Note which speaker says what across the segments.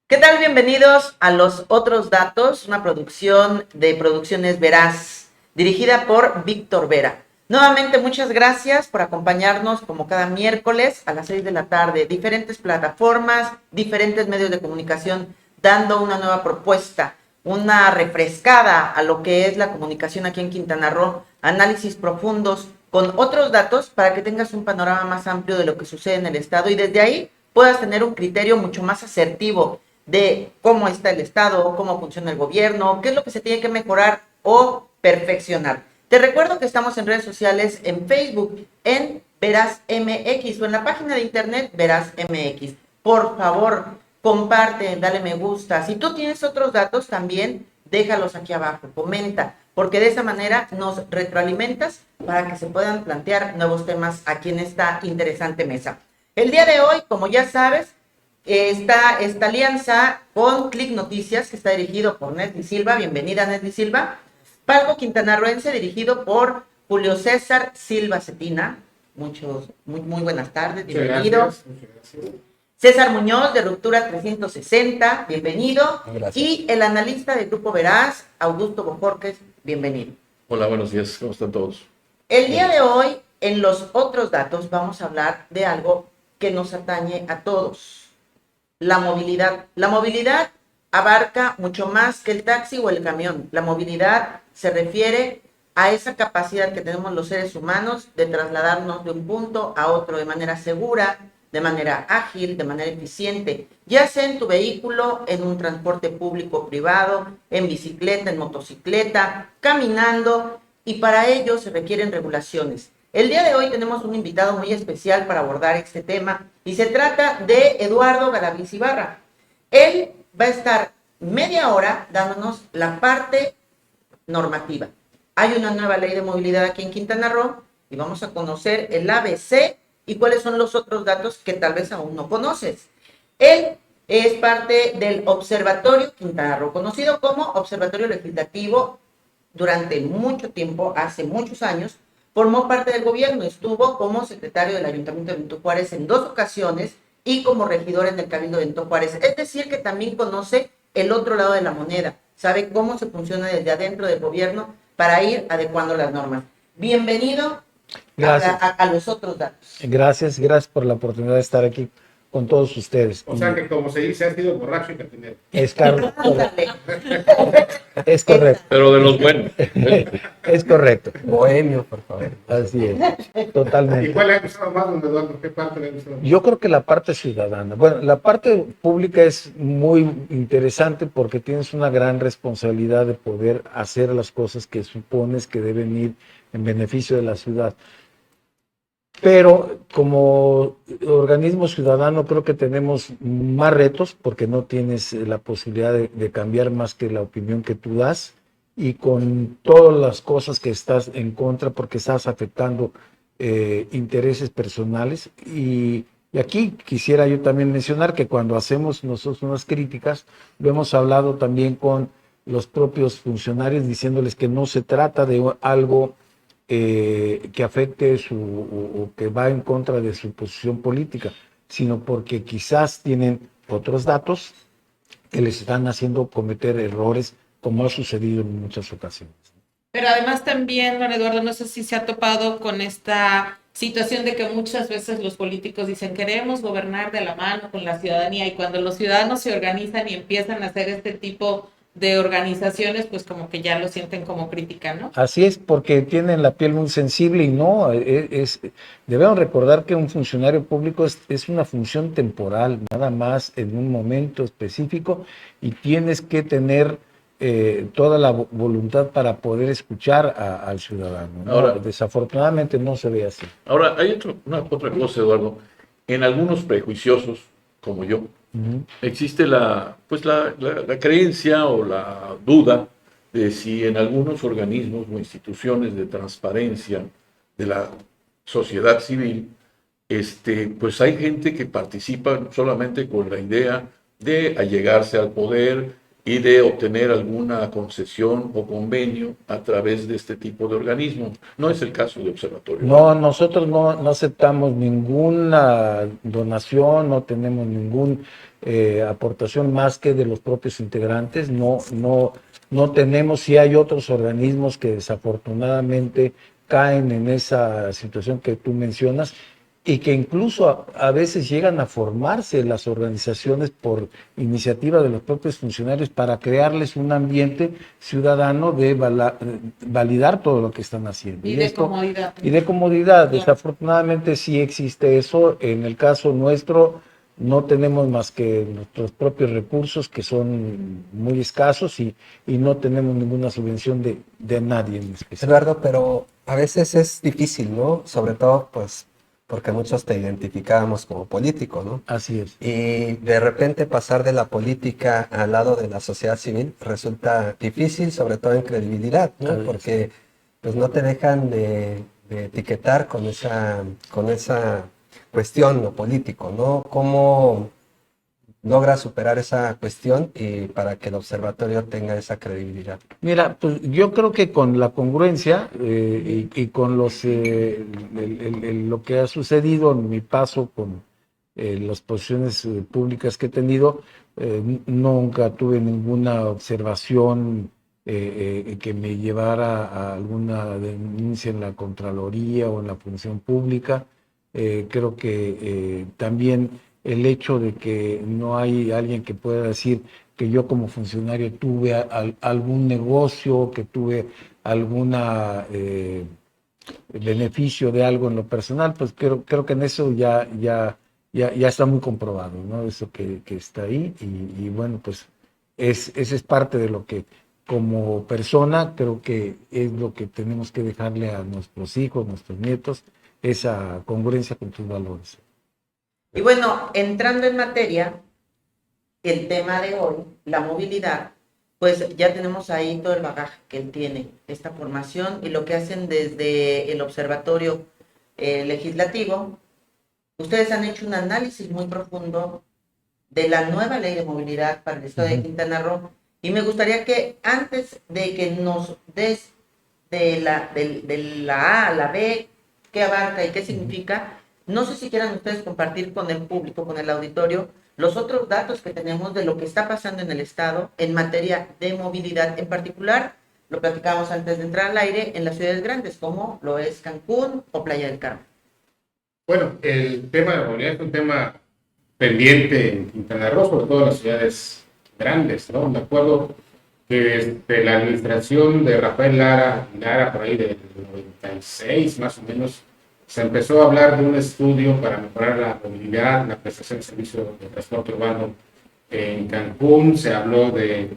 Speaker 1: ¿Qué tal? Bienvenidos a Los Otros Datos, una producción de Producciones Veraz, dirigida por Víctor Vera. Nuevamente, muchas gracias por acompañarnos como cada miércoles a las 6 de la tarde. Diferentes plataformas, diferentes medios de comunicación, dando una nueva propuesta, una refrescada a lo que es la comunicación aquí en Quintana Roo, análisis profundos con otros datos para que tengas un panorama más amplio de lo que sucede en el estado y desde ahí puedas tener un criterio mucho más asertivo de cómo está el Estado, cómo funciona el gobierno, qué es lo que se tiene que mejorar o perfeccionar. Te recuerdo que estamos en redes sociales, en Facebook, en Veraz MX o en la página de internet Veraz MX. Por favor, comparte, dale me gusta. Si tú tienes otros datos también, déjalos aquí abajo, comenta, porque de esa manera nos retroalimentas para que se puedan plantear nuevos temas aquí en esta interesante mesa. El día de hoy, como ya sabes, está esta alianza con Click Noticias, que está dirigido por Nesli Silva. Bienvenida, Nesli Silva. Palco Quintanarroense, dirigido por Julio César Silva Cetina. Muy buenas tardes, bienvenido. Muchas gracias. César Muñoz, de Ruptura 360, bienvenido. Gracias. Y el analista del Grupo Veraz, Augusto Bojorquez, bienvenido.
Speaker 2: Hola, buenos días, ¿cómo están todos?
Speaker 1: El día de hoy, en Los Otros Datos, vamos a hablar de algo que nos atañe a todos. La movilidad. La movilidad abarca mucho más que el taxi o el camión. La movilidad se refiere a esa capacidad que tenemos los seres humanos de trasladarnos de un punto a otro de manera segura, de manera ágil, de manera eficiente, ya sea en tu vehículo, en un transporte público o privado, en bicicleta, en motocicleta, caminando, y para ello se requieren regulaciones. El día de hoy tenemos un invitado muy especial para abordar este tema y se trata de Eduardo Galaviz Ibarra. Él va a estar media hora dándonos la parte normativa. Hay una nueva ley de movilidad aquí en Quintana Roo y vamos a conocer el ABC y cuáles son los otros datos que tal vez aún no conoces. Él es parte del Observatorio Quintana Roo, conocido como Observatorio Legislativo. Durante mucho tiempo, hace muchos años, formó parte del gobierno, estuvo como secretario del Ayuntamiento de Benito Juárez en 2 ocasiones y como regidor en el Cabildo de Benito Juárez. Es decir, que también conoce el otro lado de la moneda, sabe cómo se funciona desde adentro del gobierno para ir adecuando las normas. Bienvenido a Los Otros Datos.
Speaker 3: Gracias por la oportunidad de estar aquí con todos ustedes.
Speaker 4: O sea que, como se dice, ha sido borracho y cantinero.
Speaker 3: Es correcto. Es correcto.
Speaker 2: Pero de los buenos.
Speaker 3: Es correcto.
Speaker 5: Bohemio, por favor.
Speaker 3: Así es, totalmente.
Speaker 4: ¿Y cuál le ha gustado más, don Eduardo? ¿Qué parte le ha gustado más?
Speaker 3: Yo creo que la parte ciudadana. Bueno, la parte pública es muy interesante porque tienes una gran responsabilidad de poder hacer las cosas que supones que deben ir en beneficio de la ciudad. Pero como organismo ciudadano creo que tenemos más retos porque no tienes la posibilidad de cambiar más que la opinión que tú das y con todas las cosas que estás en contra porque estás afectando intereses personales. Y aquí quisiera yo también mencionar que cuando hacemos nosotros unas críticas, lo hemos hablado también con los propios funcionarios diciéndoles que no se trata de algo que afecte o que va en contra de su posición política, sino porque quizás tienen otros datos que les están haciendo cometer errores, como ha sucedido en muchas ocasiones.
Speaker 6: Pero además también, don Eduardo, no sé si se ha topado con esta situación de que muchas veces los políticos dicen queremos gobernar de la mano con la ciudadanía y cuando los ciudadanos se organizan y empiezan a hacer este tipo de organizaciones, pues como que ya lo sienten como crítica, ¿no?
Speaker 3: Así es, porque tienen la piel muy sensible y no, debemos recordar que un funcionario público es una función temporal, nada más en un momento específico y tienes que tener toda la voluntad para poder escuchar al ciudadano, ¿no? Ahora, desafortunadamente no se ve así.
Speaker 2: Ahora, hay otra cosa, Eduardo. En algunos prejuiciosos, como yo, existe la creencia o la duda de si en algunos organismos o instituciones de transparencia de la sociedad civil, pues hay gente que participa solamente con la idea de allegarse al poder y de obtener alguna concesión o convenio a través de este tipo de organismos. No es el caso de Observatorio.
Speaker 3: No, nosotros no aceptamos ninguna donación, no tenemos ninguna aportación más que de los propios integrantes. No tenemos, si hay otros organismos que desafortunadamente caen en esa situación que tú mencionas y que incluso a veces llegan a formarse las organizaciones por iniciativa de los propios funcionarios para crearles un ambiente ciudadano de validar todo lo que están haciendo.
Speaker 6: Y de comodidad.
Speaker 3: Y de comodidad.
Speaker 6: Claro.
Speaker 3: Desafortunadamente sí existe eso. En el caso nuestro no tenemos más que nuestros propios recursos, que son muy escasos, y no tenemos ninguna subvención de nadie en especial.
Speaker 5: Eduardo, pero a veces es difícil, ¿no? Sobre todo, pues, porque muchos te identificábamos como político, ¿no?
Speaker 3: Así es.
Speaker 5: Y de repente pasar de la política al lado de la sociedad civil resulta difícil, sobre todo en credibilidad, ¿no?
Speaker 3: Así es.
Speaker 5: Porque pues no te dejan de etiquetar con esa cuestión lo político, ¿no? ¿Cómo logras superar esa cuestión y para que el observatorio tenga esa credibilidad?
Speaker 3: Mira, pues yo creo que con la congruencia y con lo que ha sucedido en mi paso con las posiciones públicas que he tenido, nunca tuve ninguna observación que me llevara a alguna denuncia en la Contraloría o en la función pública. Creo que también el hecho de que no hay alguien que pueda decir que yo como funcionario tuve algún negocio, que tuve algún beneficio de algo en lo personal, pues creo que en eso ya está muy comprobado, ¿no? Eso que está ahí y bueno, pues ese es parte de lo que como persona creo que es lo que tenemos que dejarle a nuestros hijos, nuestros nietos, esa congruencia con tus valores.
Speaker 1: Y bueno, entrando en materia, el tema de hoy, la movilidad, pues ya tenemos ahí todo el bagaje que él tiene, esta formación y lo que hacen desde el Observatorio Legislativo. Ustedes han hecho un análisis muy profundo de la nueva ley de movilidad para el estado de Quintana Roo y me gustaría que antes de que nos des de la A a la B, qué abarca y qué significa, no sé si quieran ustedes compartir con el público, con el auditorio, los otros datos que tenemos de lo que está pasando en el estado en materia de movilidad. En particular, lo platicábamos antes de entrar al aire, en las ciudades grandes, como lo es Cancún o Playa del Carmen.
Speaker 4: Bueno, el tema de la movilidad es un tema pendiente en Quintana Roo, sobre todo en las ciudades grandes, ¿no? Me acuerdo que desde la administración de Rafael Lara, por ahí del 96 más o menos, se empezó a hablar de un estudio para mejorar la movilidad, la prestación de servicio de transporte urbano en Cancún. Se habló de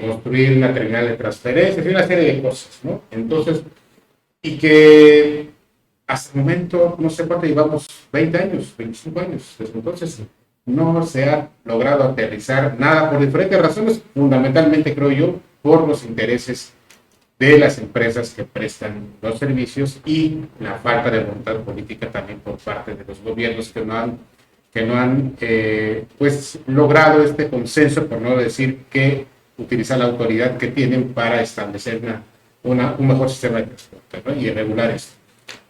Speaker 4: construir una terminal de transferencias y una serie de cosas, ¿no? Entonces, y que hasta el momento, no sé cuánto llevamos, 20 años, 25 años, desde entonces no se ha logrado aterrizar nada por diferentes razones, fundamentalmente creo yo, por los intereses de las empresas que prestan los servicios y la falta de voluntad política también por parte de los gobiernos que no han pues logrado este consenso, por no decir que utilizar la autoridad que tienen para establecer un mejor sistema de transporte, ¿no? Y regular esto.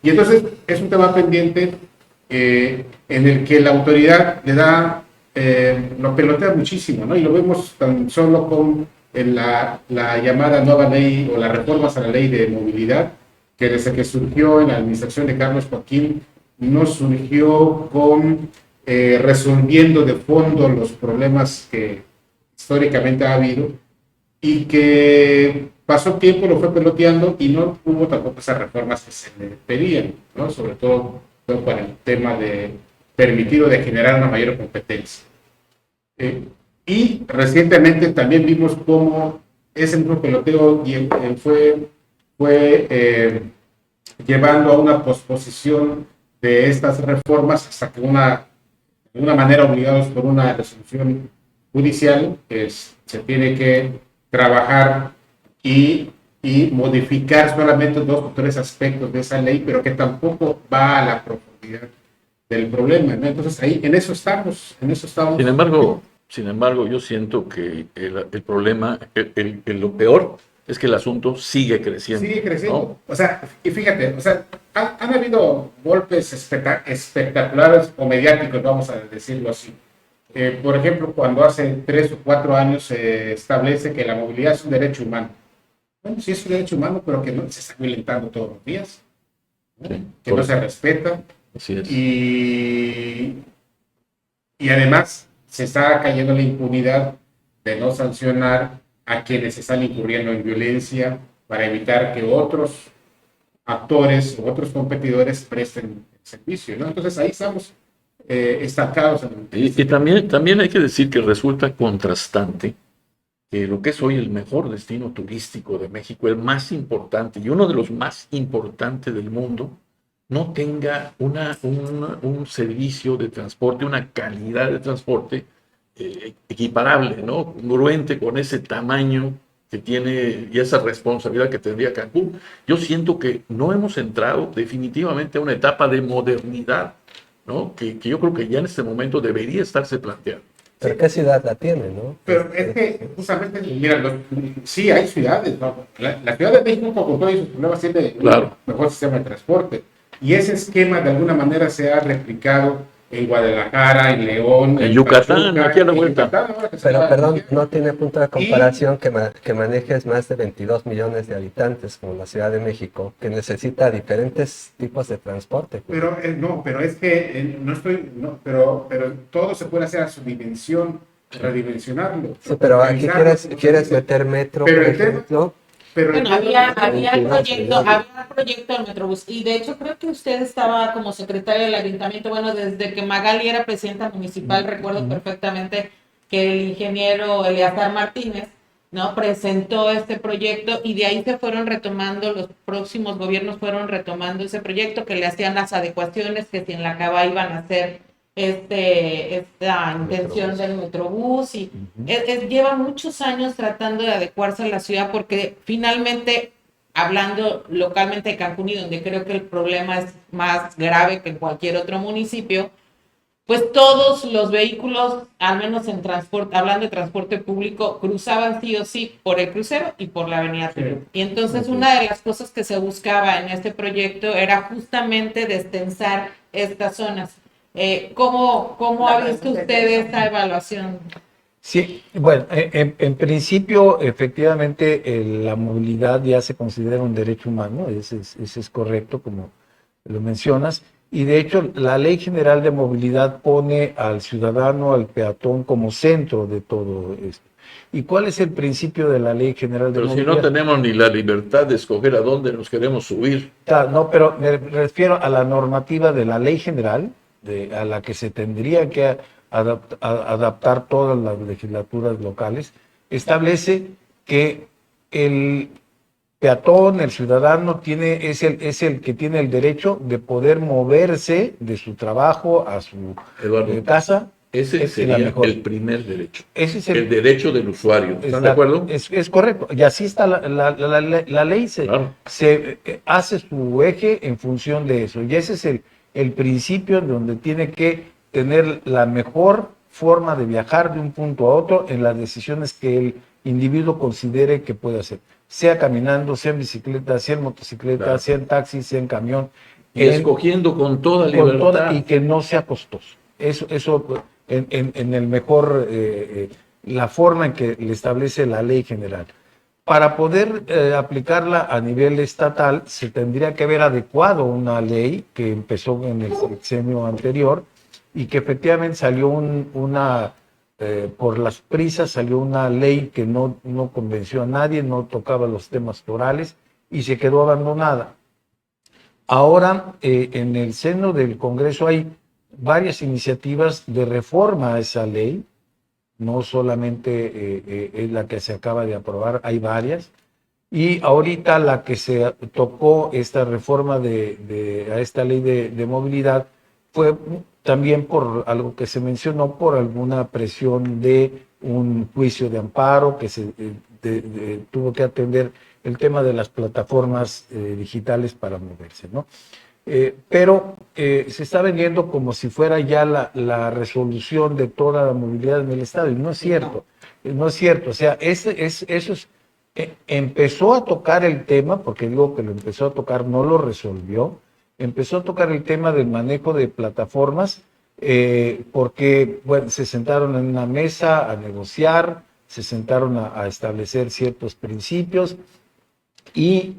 Speaker 4: Y entonces es un tema pendiente en el que la autoridad le da, lo pelotea muchísimo, ¿no? Y lo vemos tan solo con la llamada nueva ley o las reformas a la ley de movilidad, que desde que surgió en la administración de Carlos Joaquín, no surgió con resolviendo de fondo los problemas que históricamente ha habido y que pasó tiempo, lo fue peloteando y no hubo tampoco esas reformas que se le pedían, ¿no? Sobre todo para el tema de permitir o de generar una mayor competencia. Y recientemente también vimos cómo ese mismo peloteo fue llevando a una posposición de estas reformas hasta que de una manera obligados por una resolución judicial, se tiene que trabajar y modificar solamente 2 o 3 aspectos de esa ley, pero que tampoco va a la profundidad del problema, ¿no? Entonces ahí en eso estamos.
Speaker 2: Sin embargo, Sin embargo, yo siento que el problema, lo peor, es que el asunto sigue creciendo.
Speaker 4: Sigue creciendo.
Speaker 2: ¿no?
Speaker 4: O sea, y fíjate, o sea, han habido golpes espectaculares o mediáticos, vamos a decirlo así. Por ejemplo, cuando hace 3 o 4 años se establece que la movilidad es un derecho humano. Bueno, sí es un derecho humano, pero que no se está violentando todos los días, ¿no?
Speaker 2: Sí,
Speaker 4: Que no se respeta.
Speaker 2: Así es.
Speaker 4: Y además se está cayendo en la impunidad de no sancionar a quienes están incurriendo en violencia para evitar que otros actores o otros competidores presten servicio, ¿no? Entonces ahí estamos estancados.
Speaker 2: Y también hay que decir que resulta contrastante que lo que es hoy el mejor destino turístico de México, el más importante y uno de los más importantes del mundo, no tenga un servicio de transporte, una calidad de transporte equiparable, ¿no? Congruente con ese tamaño que tiene y esa responsabilidad que tendría Cancún. Yo siento que no hemos entrado definitivamente a una etapa de modernidad, ¿no? Que yo creo que ya en este momento debería estarse planteando.
Speaker 5: Pero ¿qué ciudad la tiene, no?
Speaker 4: Pero es que justamente, mira, sí hay ciudades, ¿no? La Ciudad de México, con todos sus problemas, tiene
Speaker 2: Claro.
Speaker 4: un mejor sistema de transporte. Y ese esquema de alguna manera se ha replicado en Guadalajara, en León,
Speaker 2: En Yucatán,
Speaker 4: Pachuca,
Speaker 2: aquí a la
Speaker 4: en
Speaker 2: vuelta.
Speaker 4: Yucatán, ahora que se
Speaker 5: Pero,
Speaker 4: va a
Speaker 5: perdón,
Speaker 4: anunciar.
Speaker 5: no tiene punto de comparación que manejes más de 22 millones de habitantes como la Ciudad de México, que necesita diferentes tipos de transporte.
Speaker 4: Pero no, pero es que no estoy, no, pero todo se puede hacer a su dimensión, redimensionarlo.
Speaker 5: Sí, pero aquí
Speaker 4: revisarlo,
Speaker 5: quieres meter metro,
Speaker 4: Pero
Speaker 5: por
Speaker 4: el tema-
Speaker 5: ejemplo.
Speaker 4: Pero
Speaker 6: Bueno, había el proyecto del Metrobús, y de hecho creo que usted estaba como secretario del ayuntamiento, bueno, desde que Magali era presidenta municipal, recuerdo perfectamente que el ingeniero Eleazar Martínez, ¿no?, presentó este proyecto, y de ahí se fueron retomando, los próximos gobiernos fueron retomando ese proyecto, que le hacían las adecuaciones, que si en la Cava iban a hacer esta intención del Metrobús, y lleva muchos años tratando de adecuarse a la ciudad, porque finalmente, hablando localmente de Cancún, y donde creo que el problema es más grave que en cualquier otro municipio, pues todos los vehículos, al menos en transporte, hablando de transporte público, cruzaban sí o sí por el crucero y por la avenida Tuluá. Y entonces una de las cosas que se buscaba en este proyecto era justamente destensar estas zonas. ¿Cómo ha visto usted esta evaluación?
Speaker 3: Sí, bueno, en principio, efectivamente, la movilidad ya se considera un derecho humano, ese es correcto, como lo mencionas, y de hecho la Ley General de Movilidad pone al ciudadano, al peatón, como centro de todo esto. ¿Y cuál es el principio de la Ley General de
Speaker 2: Pero si
Speaker 3: Movilidad?
Speaker 2: no tenemos ni la libertad de escoger a dónde nos queremos subir.
Speaker 3: No, pero me refiero a la normativa de la Ley General, a la que se tendría que adaptar todas las legislaturas locales, establece que el peatón, el ciudadano, es el que tiene el derecho de poder moverse de su trabajo a su
Speaker 2: Eduardo,
Speaker 3: casa.
Speaker 2: ese
Speaker 3: es la
Speaker 2: sería
Speaker 3: mejor.
Speaker 2: el primer derecho.
Speaker 3: Ese es
Speaker 2: El derecho del usuario. ¿Están de acuerdo?
Speaker 3: Es correcto. Y así está la ley.
Speaker 2: Claro.
Speaker 3: Se hace su eje en función de eso. Y ese es el principio donde tiene que tener la mejor forma de viajar de un punto a otro en las decisiones que el individuo considere que puede hacer. Sea caminando, sea en bicicleta, sea en motocicleta,
Speaker 2: Claro.
Speaker 3: sea en taxi, sea en camión.
Speaker 2: Y escogiendo con toda
Speaker 3: con
Speaker 2: libertad.
Speaker 3: toda, y que no sea costoso. Eso en el mejor, la forma en que le establece la ley general. Para poder aplicarla a nivel estatal, se tendría que haber adecuado una ley que empezó en el sexenio anterior y que efectivamente salió por las prisas, salió una ley que no convenció a nadie, no tocaba los temas torales y se quedó abandonada. Ahora, en el seno del Congreso hay varias iniciativas de reforma a esa ley, no solamente es la que se acaba de aprobar, hay varias, y ahorita la que se tocó esta reforma a esta ley de movilidad fue también por algo que se mencionó, por alguna presión de un juicio de amparo que se tuvo que atender el tema de las plataformas digitales para moverse, ¿no? pero se está vendiendo como si fuera ya la resolución de toda la movilidad en el Estado, y no es cierto, no es cierto. O sea, empezó a tocar el tema, porque digo que lo empezó a tocar, no lo resolvió, empezó a tocar el tema del manejo de plataformas, porque bueno, se sentaron en una mesa a negociar, se sentaron a establecer ciertos principios y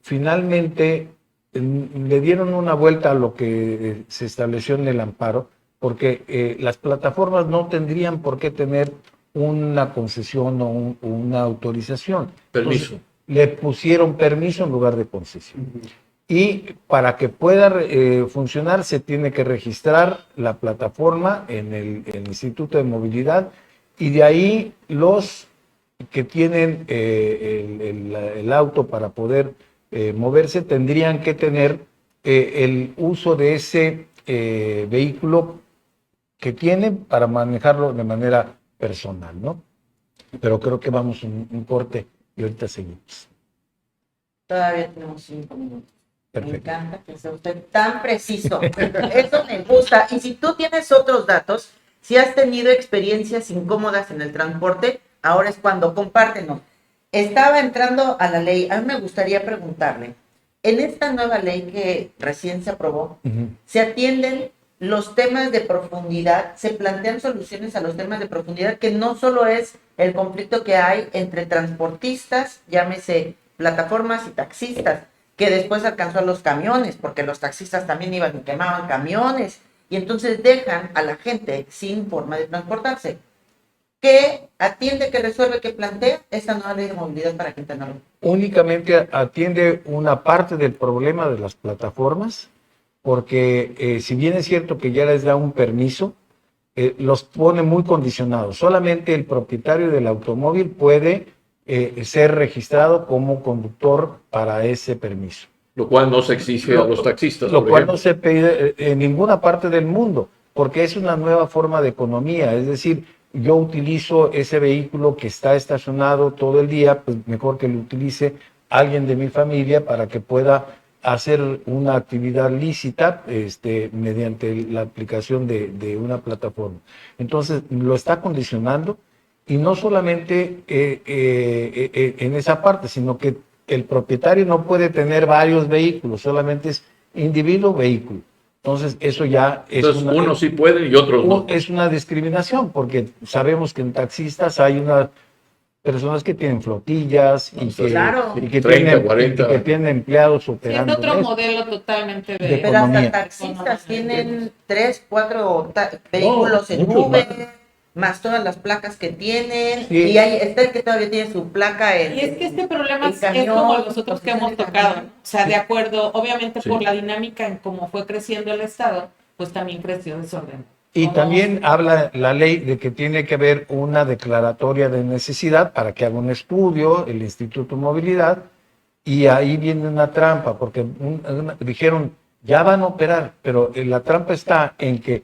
Speaker 3: finalmente le dieron una vuelta a lo que se estableció en el amparo, porque las plataformas no tendrían por qué tener una concesión o una autorización.
Speaker 2: Permiso.
Speaker 3: Entonces, le pusieron permiso en lugar de concesión. Y para que pueda funcionar se tiene que registrar la plataforma en el Instituto de Movilidad, y de ahí los que tienen el auto para poder moverse tendrían que tener el uso de ese vehículo que tienen para manejarlo de manera personal, ¿no? Pero creo que vamos un corte y ahorita seguimos.
Speaker 1: Todavía tenemos 5 minutos.
Speaker 3: Perfecto.
Speaker 1: Me encanta que sea usted tan preciso. Eso me gusta. Y si tú tienes otros datos, si has tenido experiencias incómodas en el transporte, ahora es cuando compártenos. Estaba entrando a la ley. A mí me gustaría preguntarle, en esta nueva ley que recién se aprobó, ¿se atienden los temas de profundidad? ¿Se plantean soluciones a los temas de profundidad? Que no solo es el conflicto que hay entre transportistas, llámese plataformas y taxistas, que después alcanzó a los camiones, porque los taxistas también iban y quemaban camiones, y entonces dejan a la gente sin forma de transportarse. ¿Qué atiende, qué resuelve, qué plantea esta nueva ley de movilidad para Quintana Roo?
Speaker 3: Únicamente atiende una parte del problema de las plataformas, porque si bien es cierto que ya les da un permiso, los pone muy condicionados. Solamente el propietario del automóvil puede ser registrado como conductor para ese permiso.
Speaker 2: Lo cual no se exige a los taxistas,
Speaker 3: Lo
Speaker 2: por
Speaker 3: cual
Speaker 2: ejemplo.
Speaker 3: no se pide en ninguna parte del mundo, porque es una nueva forma de economía. Es decir, yo utilizo ese vehículo que está estacionado todo el día, pues mejor que lo utilice alguien de mi familia para que pueda hacer una actividad lícita mediante la aplicación de una plataforma. Entonces, lo está condicionando, y no solamente en esa parte, sino que el propietario no puede tener varios vehículos, solamente es individuo-vehículo. Entonces, eso ya es
Speaker 2: Unos sí pueden y otros no.
Speaker 3: es una discriminación, porque sabemos que en taxistas hay unas personas que tienen flotillas y que,
Speaker 1: Claro.
Speaker 3: y que
Speaker 2: 30,
Speaker 3: tienen,
Speaker 2: 40.
Speaker 3: y que tienen empleados
Speaker 6: Sí, es
Speaker 3: operando.
Speaker 6: otro
Speaker 3: en eso.
Speaker 6: modelo totalmente de...
Speaker 3: De
Speaker 1: Pero
Speaker 3: economía.
Speaker 1: hasta taxistas tienen 3, 4 vehículos en
Speaker 2: muchos
Speaker 1: Uber,
Speaker 2: más.
Speaker 1: más todas las placas que tienen,
Speaker 3: Sí.
Speaker 1: y hay está el que todavía tiene su placa en...
Speaker 6: Y es que este problema
Speaker 1: el
Speaker 6: es
Speaker 1: camión,
Speaker 6: como los otros que hemos
Speaker 1: el
Speaker 6: tocado,
Speaker 1: camión.
Speaker 6: ¿no? O sea, de acuerdo, obviamente
Speaker 2: Sí.
Speaker 6: por la dinámica en cómo fue creciendo el Estado, pues también creció desorden.
Speaker 3: Y también habla la ley de que tiene que haber una declaratoria de necesidad para que haga un estudio el Instituto de Movilidad, y ahí viene una trampa, porque dijeron, ya van a operar, pero la trampa está en que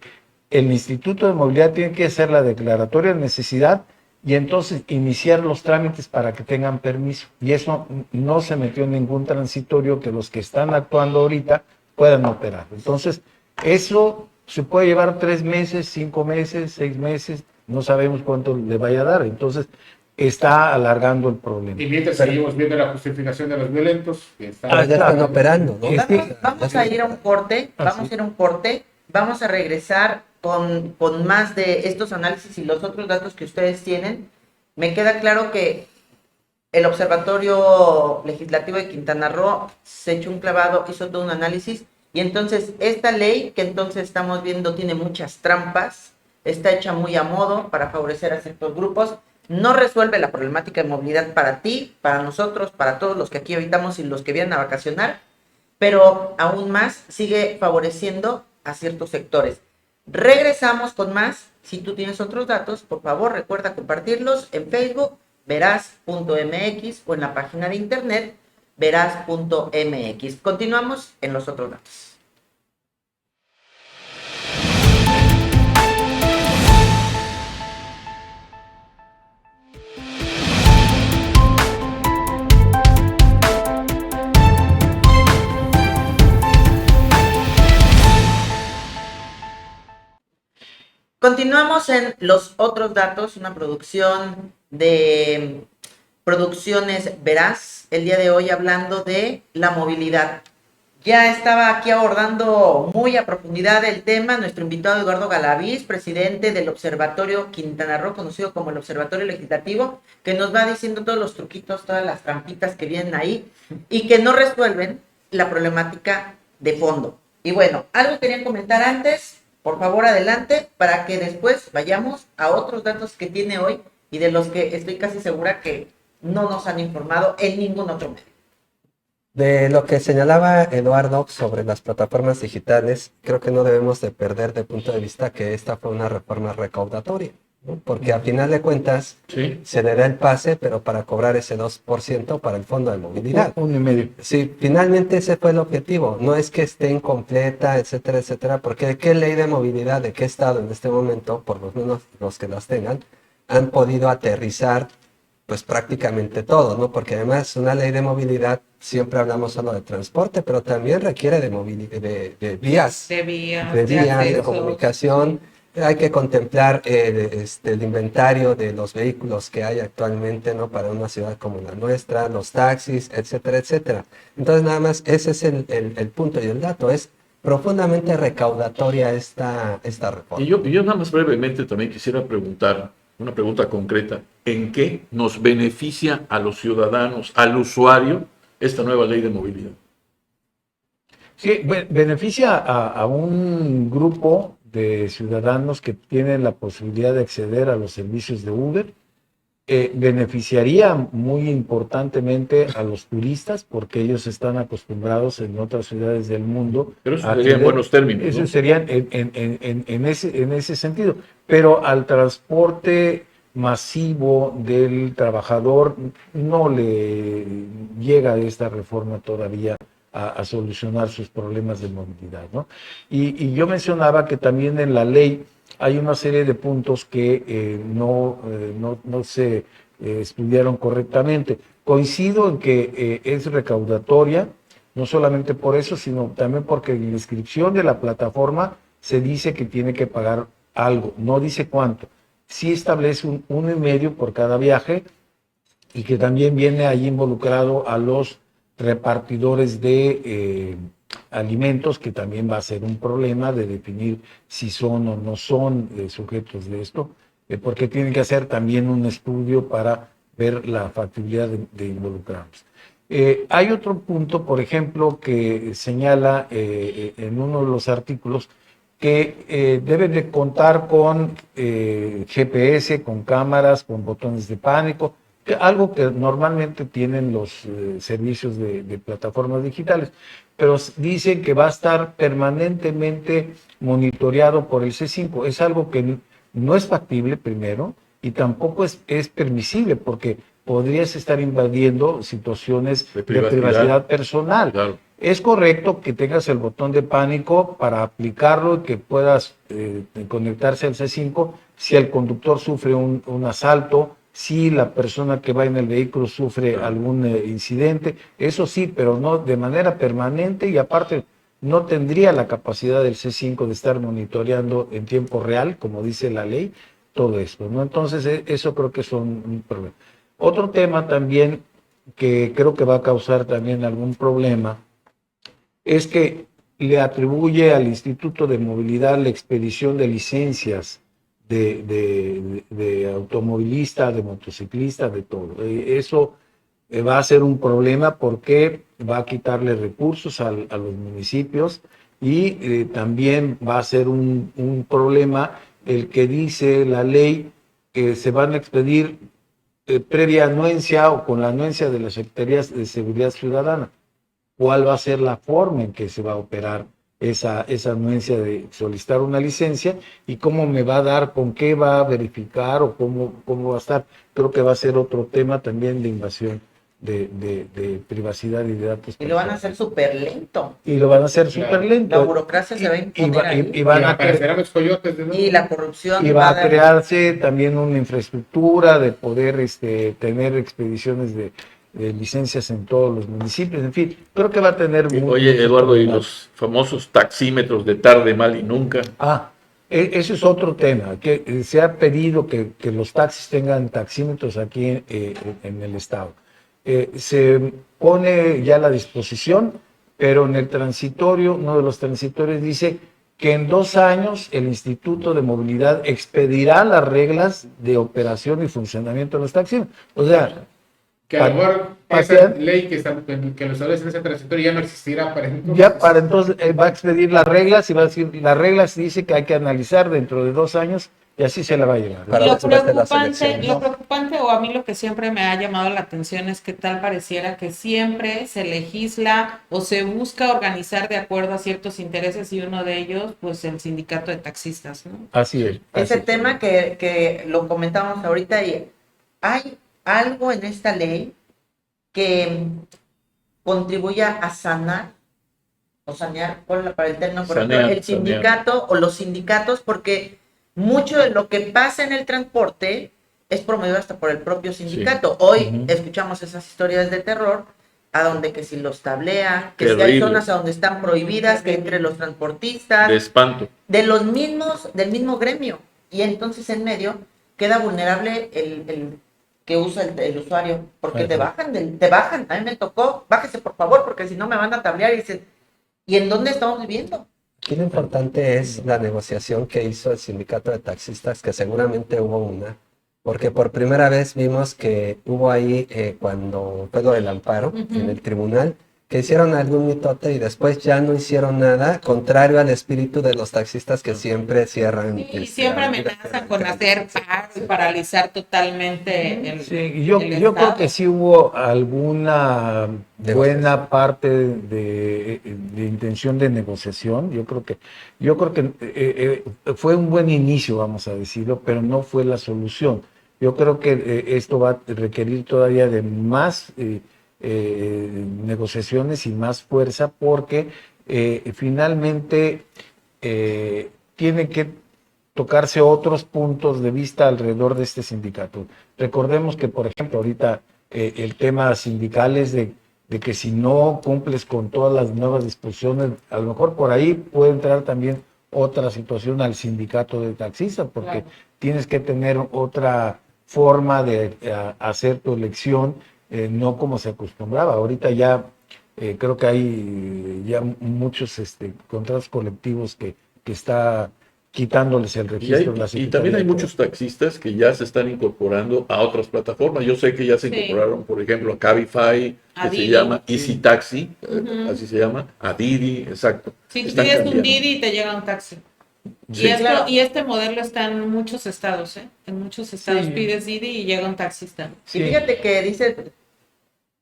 Speaker 3: el Instituto de Movilidad tiene que hacer la declaratoria de necesidad y entonces iniciar los trámites para que tengan permiso. Y eso no se metió en ningún transitorio que los que están actuando ahorita puedan operar. Entonces, eso se puede llevar 3 meses, 5 meses, 6 meses, no sabemos cuánto le vaya a dar. Entonces, está alargando el problema.
Speaker 4: Y mientras seguimos viendo la justificación de los violentos, que está...
Speaker 5: Pero ya están operando, ¿no?
Speaker 1: Vamos a ir a un corte, vamos a regresar con más de estos análisis y los otros datos que ustedes tienen. Me queda claro que el Observatorio Legislativo de Quintana Roo se echó un clavado, hizo todo un análisis, y entonces esta ley que entonces estamos viendo tiene muchas trampas, está hecha muy a modo para favorecer a ciertos grupos, no resuelve la problemática de movilidad para ti, para nosotros, para todos los que aquí habitamos y los que vienen a vacacionar, pero aún más sigue favoreciendo a ciertos sectores. Regresamos con más. Si tú tienes otros datos, por favor recuerda compartirlos en Facebook, veraz.mx, o en la página de internet veraz.mx. Continuamos en los otros datos. Continuamos en los otros datos, una producción de Producciones Veraz, el día de hoy hablando de la movilidad. Ya estaba aquí abordando muy a profundidad el tema nuestro invitado Eduardo Galaviz, presidente del Observatorio Quintana Roo, conocido como el Observatorio Legislativo, que nos va diciendo todos los truquitos, todas las trampitas que vienen ahí y que no resuelven la problemática de fondo. Y bueno, algo querían comentar antes, por favor adelante, para que después vayamos a otros datos que tiene hoy y de los que estoy casi segura que no nos han informado en ningún otro medio.
Speaker 5: De lo que señalaba Eduardo sobre las plataformas digitales, creo que no debemos de perder de punto de vista que esta fue una reforma recaudatoria, ¿no? Porque a final de cuentas
Speaker 2: Sí.
Speaker 5: se le da el pase, pero para cobrar ese 2% para el fondo de movilidad.
Speaker 3: 1,5.
Speaker 5: Sí, finalmente ese fue el objetivo. No es que esté incompleta, etcétera, etcétera, porque ¿de qué ley de movilidad, de qué estado en este momento, por lo menos los que las tengan, han podido aterrizar pues prácticamente todo, ¿no? Porque además una ley de movilidad, siempre hablamos solo de transporte, pero también requiere de vías,
Speaker 6: De vías,
Speaker 5: de
Speaker 6: accesos.
Speaker 5: comunicación. Hay que contemplar el inventario de los vehículos que hay actualmente, ¿no? Para una ciudad como la nuestra, los taxis, etcétera, etcétera. Entonces, nada más, ese es el punto y el dato. Es profundamente recaudatoria esta reforma.
Speaker 2: Y yo nada más brevemente también quisiera preguntar, una pregunta concreta, ¿en qué nos beneficia a los ciudadanos, al usuario, esta nueva ley de movilidad?
Speaker 3: Sí, beneficia a un grupo de ciudadanos que tienen la posibilidad de acceder a los servicios de Uber. Beneficiaría muy importantemente a los turistas porque ellos están acostumbrados en otras ciudades del mundo.
Speaker 2: Pero eso
Speaker 3: a
Speaker 2: sería en
Speaker 3: acceder.
Speaker 2: buenos términos,
Speaker 3: Eso
Speaker 2: ¿no?
Speaker 3: serían en ese sentido. Pero al transporte masivo del trabajador no le llega esta reforma todavía a solucionar sus problemas de movilidad, ¿no? Y yo mencionaba que también en la ley hay una serie de puntos que no se estudiaron correctamente. Coincido en que es recaudatoria, no solamente por eso, sino también porque en la inscripción de la plataforma se dice que tiene que pagar algo, no dice cuánto. Sí establece un 1,5 por cada viaje y que también viene ahí involucrado a los repartidores de alimentos, que también va a ser un problema de definir si son o no son sujetos de esto, porque tienen que hacer también un estudio para ver la factibilidad de involucrarnos. Hay otro punto, por ejemplo, que señala en uno de los artículos que deben de contar con GPS, con cámaras, con botones de pánico, algo que normalmente tienen los servicios de plataformas digitales, pero dicen que va a estar permanentemente monitoreado por el C5. Es algo que no es factible, primero, y tampoco es permisible, porque podrías estar invadiendo situaciones de privacidad personal.
Speaker 2: Claro.
Speaker 3: Es correcto que tengas el botón de pánico para aplicarlo y que puedas conectarse al C5 si el conductor sufre un asalto, si la persona que va en el vehículo sufre algún incidente, eso sí, pero no de manera permanente, y aparte no tendría la capacidad del C5 de estar monitoreando en tiempo real, como dice la ley, todo esto, ¿no? Entonces eso creo que es un problema. Otro tema también que creo que va a causar también algún problema es que le atribuye al Instituto de Movilidad la expedición de licencias de automovilista, de motociclista, de todo. Eso va a ser un problema porque va a quitarle recursos a los municipios, y también va a ser un problema el que dice la ley que se van a expedir previa anuencia o con la anuencia de las Secretarías de Seguridad Ciudadana. ¿Cuál va a ser la forma en que se va a operar esa anuencia de solicitar una licencia, y cómo me va a dar, con qué va a verificar o cómo va a estar? Creo que va a ser otro tema también de invasión de privacidad y de datos.
Speaker 1: Y lo van a hacer súper lento.
Speaker 3: Y lo van a hacer súper lento.
Speaker 1: La burocracia se va a imponer ahí.
Speaker 3: Y van a
Speaker 4: aparecerán los coyotes de nuevo.
Speaker 1: Y la corrupción.
Speaker 3: y va a
Speaker 1: dar-
Speaker 3: crearse también una infraestructura de poder tener expediciones de licencias en todos los municipios, en fin, creo que va a tener...
Speaker 2: Oye, Eduardo, ¿y los famosos taxímetros de tarde, mal y nunca?
Speaker 3: Ese es otro tema, que se ha pedido que los taxis tengan taxímetros aquí en el estado. Se pone ya a la disposición, pero en el transitorio, uno de los transitorios dice que en 2 años el Instituto de Movilidad expedirá las reglas de operación y funcionamiento de los taxímetros. O sea,
Speaker 4: Que a lo mejor esa ley que lo establece en ese transitorio ya no existirá para entonces.
Speaker 3: ya para entonces va a expedir las reglas y va a decir, las reglas dice que hay que analizar dentro de 2 años y así se la va a llevar.
Speaker 5: Para
Speaker 6: Lo
Speaker 5: después de las
Speaker 6: preocupante,
Speaker 5: elecciones.
Speaker 6: lo preocupante, o a mí lo que siempre me ha llamado la atención es que tal pareciera que siempre se legisla o se busca organizar de acuerdo a ciertos intereses y uno de ellos, pues el sindicato de taxistas, ¿no?
Speaker 3: Así es.
Speaker 1: Ese
Speaker 3: así es.
Speaker 1: tema que lo comentábamos ahorita, y hay algo en esta ley que contribuya a sanar o sanear, para el término correcto,
Speaker 2: Sanear,
Speaker 1: el sindicato o los sindicatos, porque mucho de lo que pasa en el transporte es promovido hasta por el propio sindicato. Hoy
Speaker 3: Ujú.
Speaker 1: escuchamos esas historias de terror, a donde que si los tablean, que si hay
Speaker 2: Terrible.
Speaker 1: zonas a donde están prohibidas, que entre los transportistas,
Speaker 2: De espanto.
Speaker 1: de los mismos, del mismo gremio. Y entonces en medio queda vulnerable el que usa el usuario, porque
Speaker 3: Ajá.
Speaker 1: te bajan, a mí me tocó, bájese por favor, porque si no me van a tablear y dicen, ¿y en dónde estamos viviendo?
Speaker 5: Aquí lo importante es la negociación que hizo el sindicato de taxistas, que seguramente hubo una, porque por primera vez vimos que hubo ahí, cuando fue lo del amparo
Speaker 6: Ujú.
Speaker 5: en el tribunal, que hicieron algún mitote y después ya no hicieron nada, contrario al espíritu de los taxistas que siempre cierran.
Speaker 6: Y siempre amenazan con hacer paro y paralizar totalmente el,
Speaker 3: Sí, y yo
Speaker 6: el
Speaker 3: creo
Speaker 6: Estado.
Speaker 3: que sí hubo alguna
Speaker 5: Negociación.
Speaker 3: buena parte de intención de negociación. Yo creo que fue un buen inicio, vamos a decirlo, pero no fue la solución. Yo creo que esto va a requerir todavía de más negociaciones y más fuerza, porque finalmente tiene que tocarse otros puntos de vista alrededor de este sindicato. Recordemos que, por ejemplo, ahorita el tema sindical es de que si no cumples con todas las nuevas disposiciones, a lo mejor por ahí puede entrar también otra situación al sindicato de taxistas, porque
Speaker 6: Claro.
Speaker 3: tienes que tener otra forma de hacer tu elección, no como se acostumbraba. Ahorita ya creo que hay ya muchos contratos colectivos que está quitándoles el
Speaker 2: Y,
Speaker 3: registro de la
Speaker 2: y
Speaker 3: Secretaría
Speaker 2: también hay
Speaker 3: de
Speaker 2: muchos taxistas que ya se están incorporando a otras plataformas. Yo sé que ya se
Speaker 6: Sí.
Speaker 2: incorporaron, por ejemplo, a Cabify,
Speaker 6: A
Speaker 2: que se
Speaker 6: Didi.
Speaker 2: llama Easy Taxi,
Speaker 6: Ujú.
Speaker 2: así se llama, a Didi, exacto.
Speaker 6: Si tú
Speaker 2: Están
Speaker 6: pides un
Speaker 2: cambiando.
Speaker 6: Didi y te llega un taxi.
Speaker 2: Sí.
Speaker 1: Claro.
Speaker 6: Y este modelo está en muchos estados, ¿eh? En muchos estados
Speaker 3: Sí.
Speaker 6: pides Didi y llega un taxista.
Speaker 3: Sí.
Speaker 1: Y fíjate que dice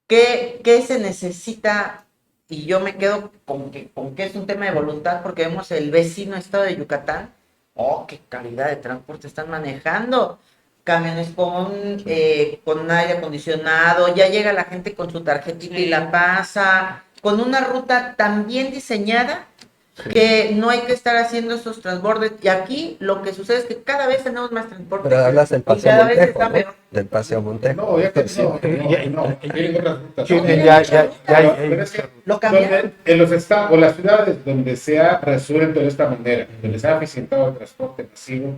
Speaker 1: ¿qué se necesita? Y yo me quedo con que es un tema de voluntad, porque vemos el vecino estado de Yucatán. Oh, qué calidad de transporte están manejando. Camiones con aire acondicionado, ya llega la gente con su tarjetita y
Speaker 6: Sí.
Speaker 1: la pasa, con una ruta tan bien diseñada que no hay que estar haciendo esos transbordes. Y aquí lo que sucede es que cada vez tenemos más transporte.
Speaker 5: Pero hablas del
Speaker 1: y
Speaker 5: Paseo
Speaker 1: cada vez
Speaker 5: Montejo,
Speaker 1: está
Speaker 5: ¿no?
Speaker 1: peor.
Speaker 5: Del Paseo Montejo.
Speaker 4: No, ya que
Speaker 5: Sí.
Speaker 4: no, tienen otras rutas.
Speaker 3: Tienen
Speaker 4: No, pero es que
Speaker 1: Lo cambiaron.
Speaker 4: en los estados o las ciudades donde se ha resuelto de esta manera, donde se ha eficientado el transporte masivo,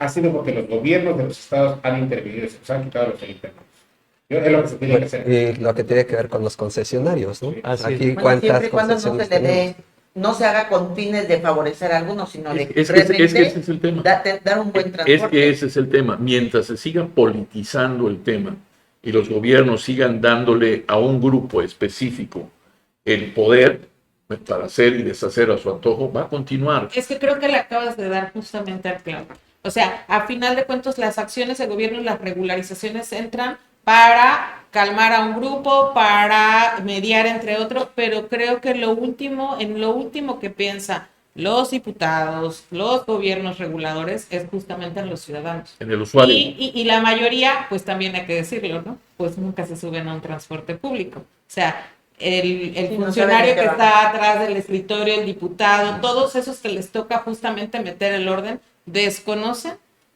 Speaker 4: ha sido porque los gobiernos de los estados han intervenido, se los han quitado los internos. Es lo que se tiene que hacer.
Speaker 5: Y lo que tiene que ver con los concesionarios, ¿no?
Speaker 4: Sí.
Speaker 3: Así
Speaker 5: Aquí,
Speaker 3: es.
Speaker 1: Bueno,
Speaker 5: ¿cuántas
Speaker 1: siempre y cuando no se
Speaker 5: concesiones
Speaker 1: le
Speaker 5: tenemos?
Speaker 1: dé, no se haga con fines de favorecer a algunos, sino de
Speaker 2: Es que
Speaker 1: realmente
Speaker 2: ese es el tema.
Speaker 1: dar un buen
Speaker 2: Es
Speaker 1: transporte.
Speaker 2: que ese es el tema. Mientras se siga politizando el tema y los gobiernos sigan dándole a un grupo específico el poder para hacer y deshacer a su antojo, va a continuar.
Speaker 6: Es que creo que le acabas de dar justamente al clavo. O sea, a final de cuentas, las acciones de gobierno y las regularizaciones entran para calmar a un grupo, para mediar entre otros, pero creo que en lo último que piensan los diputados, los gobiernos reguladores, es justamente en los ciudadanos.
Speaker 2: En el usuario.
Speaker 6: Y la mayoría, pues también hay que decirlo, ¿no? Pues nunca se suben a un transporte público. O sea, el
Speaker 1: Sí, no
Speaker 6: funcionario
Speaker 1: saben de
Speaker 6: que
Speaker 1: qué
Speaker 6: está atrás del escritorio, el diputado, todos esos que les toca justamente meter el orden, desconocen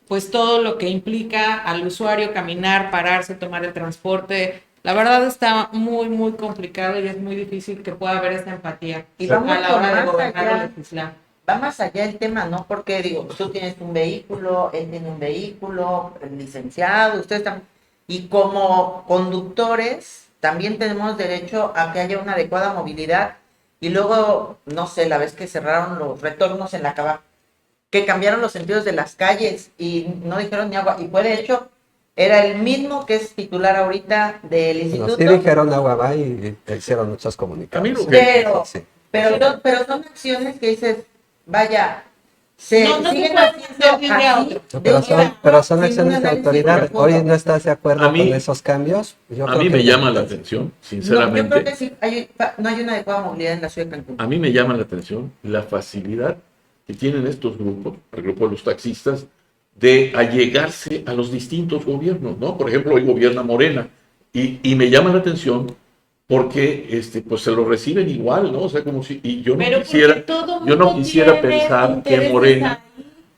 Speaker 6: pues todo lo que implica al usuario caminar, pararse, tomar el transporte. La verdad está muy, muy complicado y es muy difícil que pueda haber esta empatía
Speaker 1: Y
Speaker 6: a
Speaker 1: vamos
Speaker 6: la
Speaker 1: con
Speaker 6: hora de
Speaker 1: más
Speaker 6: gobernar
Speaker 1: allá.
Speaker 6: o legislar.
Speaker 1: va más allá el tema, ¿no? Porque digo, tú tienes un vehículo, él tiene un vehículo, el licenciado, ustedes también, y como conductores también tenemos derecho a que haya una adecuada movilidad. Y luego, no sé, la vez que cerraron los retornos en la Cava, que cambiaron los sentidos de las calles y no dijeron ni agua. Y fue de hecho, era el mismo que es titular ahorita del
Speaker 5: Bueno,
Speaker 1: instituto.
Speaker 5: sí dijeron agua va y hicieron muchas
Speaker 2: A mí
Speaker 5: comunicaciones.
Speaker 2: lo que-
Speaker 5: Sí.
Speaker 1: Pero son acciones que dices, vaya, se
Speaker 6: No se
Speaker 1: siguen
Speaker 6: puede
Speaker 1: haciendo
Speaker 6: hacer de un día a
Speaker 1: así,
Speaker 6: otro.
Speaker 5: No,
Speaker 1: de un día a otro,
Speaker 5: pero son
Speaker 1: sin un
Speaker 5: acciones de
Speaker 1: análisis
Speaker 5: autoridad.
Speaker 1: profundo.
Speaker 5: Hoy no estás de acuerdo
Speaker 2: A mí-
Speaker 5: con esos cambios. Yo
Speaker 2: A
Speaker 5: creo
Speaker 2: mí
Speaker 5: que
Speaker 2: me llama la
Speaker 5: necesitas-
Speaker 2: atención,
Speaker 1: No, yo creo
Speaker 2: sinceramente,
Speaker 1: que sí, no hay una adecuada movilidad en la ciudad de Cancún.
Speaker 2: a mí me llama la atención la facilidad que tienen estos grupos, el grupo de los taxistas, de allegarse a los distintos gobiernos, ¿no? Por ejemplo, hoy gobierna Morena y me llama la atención porque pues se lo reciben igual, ¿no? O sea, como si, y yo no
Speaker 6: Pero
Speaker 2: quisiera,
Speaker 6: porque todo
Speaker 2: yo no
Speaker 6: mundo
Speaker 2: quisiera
Speaker 6: tiene
Speaker 2: pensar que
Speaker 6: intereses
Speaker 2: Morena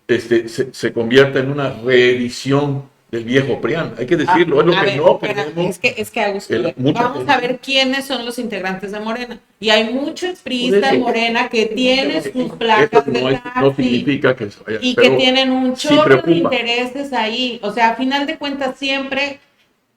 Speaker 6: ahí.
Speaker 2: se convierta en una reedición del viejo PRIAN. Hay que decirlo, es lo
Speaker 6: A
Speaker 2: que
Speaker 6: ver,
Speaker 2: no
Speaker 6: espera,
Speaker 2: queremos.
Speaker 6: es que Augusto,
Speaker 2: Mucha
Speaker 6: vamos
Speaker 2: gente-
Speaker 6: a ver quiénes son los integrantes de Morena. Y hay muchos
Speaker 2: Pues
Speaker 6: priistas en Morena que tienen sus placas
Speaker 2: Eso no,
Speaker 6: de
Speaker 2: no
Speaker 6: taxi
Speaker 2: significa que se vaya,
Speaker 6: y que
Speaker 2: pero
Speaker 6: tienen un
Speaker 2: sí
Speaker 6: chorro de
Speaker 2: preocupa.
Speaker 6: intereses ahí. O sea, a final de cuentas,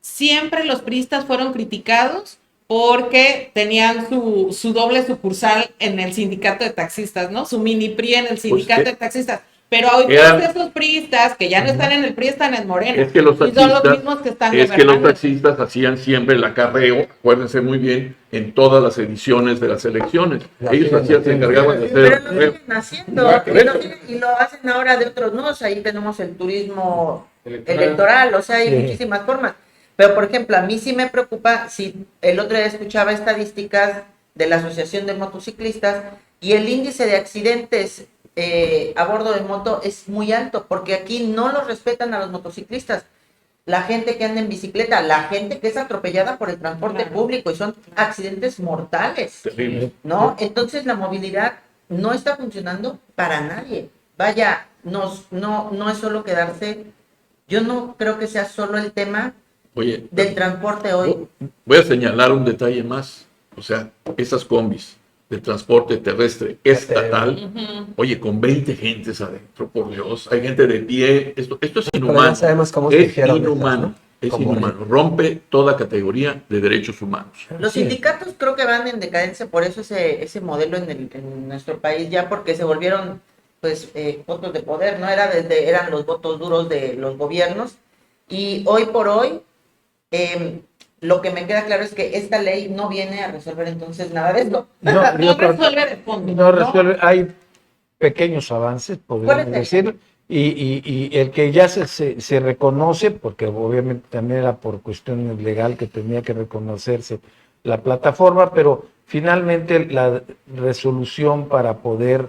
Speaker 6: siempre los priistas fueron criticados porque tenían su doble sucursal en el sindicato de taxistas, ¿no? Su mini PRI en el sindicato de taxistas. Pero hoy
Speaker 2: eran-
Speaker 6: todos esos priistas que ya no están en el PRI están en Morena.
Speaker 2: Es que los
Speaker 6: y son los
Speaker 2: taxistas,
Speaker 6: mismos que están
Speaker 2: es que los
Speaker 6: gobernando.
Speaker 2: taxistas hacían siempre el acarreo, acuérdense muy bien, en todas las ediciones de las elecciones.
Speaker 5: Ya
Speaker 2: Ellos
Speaker 5: siguen
Speaker 2: hacían, se
Speaker 5: haciendo.
Speaker 2: encargaban de hacer
Speaker 1: Pero
Speaker 2: el
Speaker 1: lo
Speaker 2: acarreo.
Speaker 1: siguen haciendo,
Speaker 4: Igual que
Speaker 1: y lo hacen ahora de otros modos. Ahí tenemos el turismo
Speaker 4: Electoral.
Speaker 1: electoral, o sea, hay
Speaker 3: Sí.
Speaker 1: muchísimas formas. Pero, por ejemplo, a mí sí me preocupa, si el otro día escuchaba estadísticas de la Asociación de Motociclistas y el índice de accidentes a bordo de moto es muy alto, porque aquí no los respetan a los motociclistas. La gente que anda en bicicleta, la gente que es atropellada por el transporte
Speaker 6: Claro.
Speaker 1: público y son accidentes mortales.
Speaker 2: Terrible.
Speaker 1: ¿No? Entonces la movilidad no está funcionando para nadie. Vaya, no es solo quedarse. Yo no creo que sea solo el tema
Speaker 2: Oye,
Speaker 1: del transporte hoy.
Speaker 2: voy a señalar un detalle más. O sea, esas combis de transporte terrestre estatal,
Speaker 6: Ujú.
Speaker 2: oye, con 20 gentes adentro, por Dios, hay gente de pie. Esto es
Speaker 5: Pero
Speaker 2: inhumano.
Speaker 5: ya sabemos cómo se
Speaker 2: Es
Speaker 5: hicieron
Speaker 2: inhumano.
Speaker 5: esas, ¿no?
Speaker 2: Es
Speaker 5: Como
Speaker 2: inhumano. Rompe toda categoría de derechos humanos.
Speaker 1: Los
Speaker 3: Sí.
Speaker 1: sindicatos creo que van en decadencia, por eso ese modelo en nuestro país ya, porque se volvieron pues votos de poder, ¿no? Eran los votos duros de los gobiernos. Y hoy por hoy, lo que me queda claro es que esta ley no viene a resolver entonces nada de esto.
Speaker 3: No,
Speaker 6: No
Speaker 3: yo creo-
Speaker 6: resuelve de fondo.
Speaker 3: no resuelve, hay pequeños avances, podríamos
Speaker 1: ¿Cuál es el?
Speaker 3: decir, y el que ya se reconoce, porque obviamente también era por cuestión legal que tenía que reconocerse la plataforma, pero finalmente la resolución para poder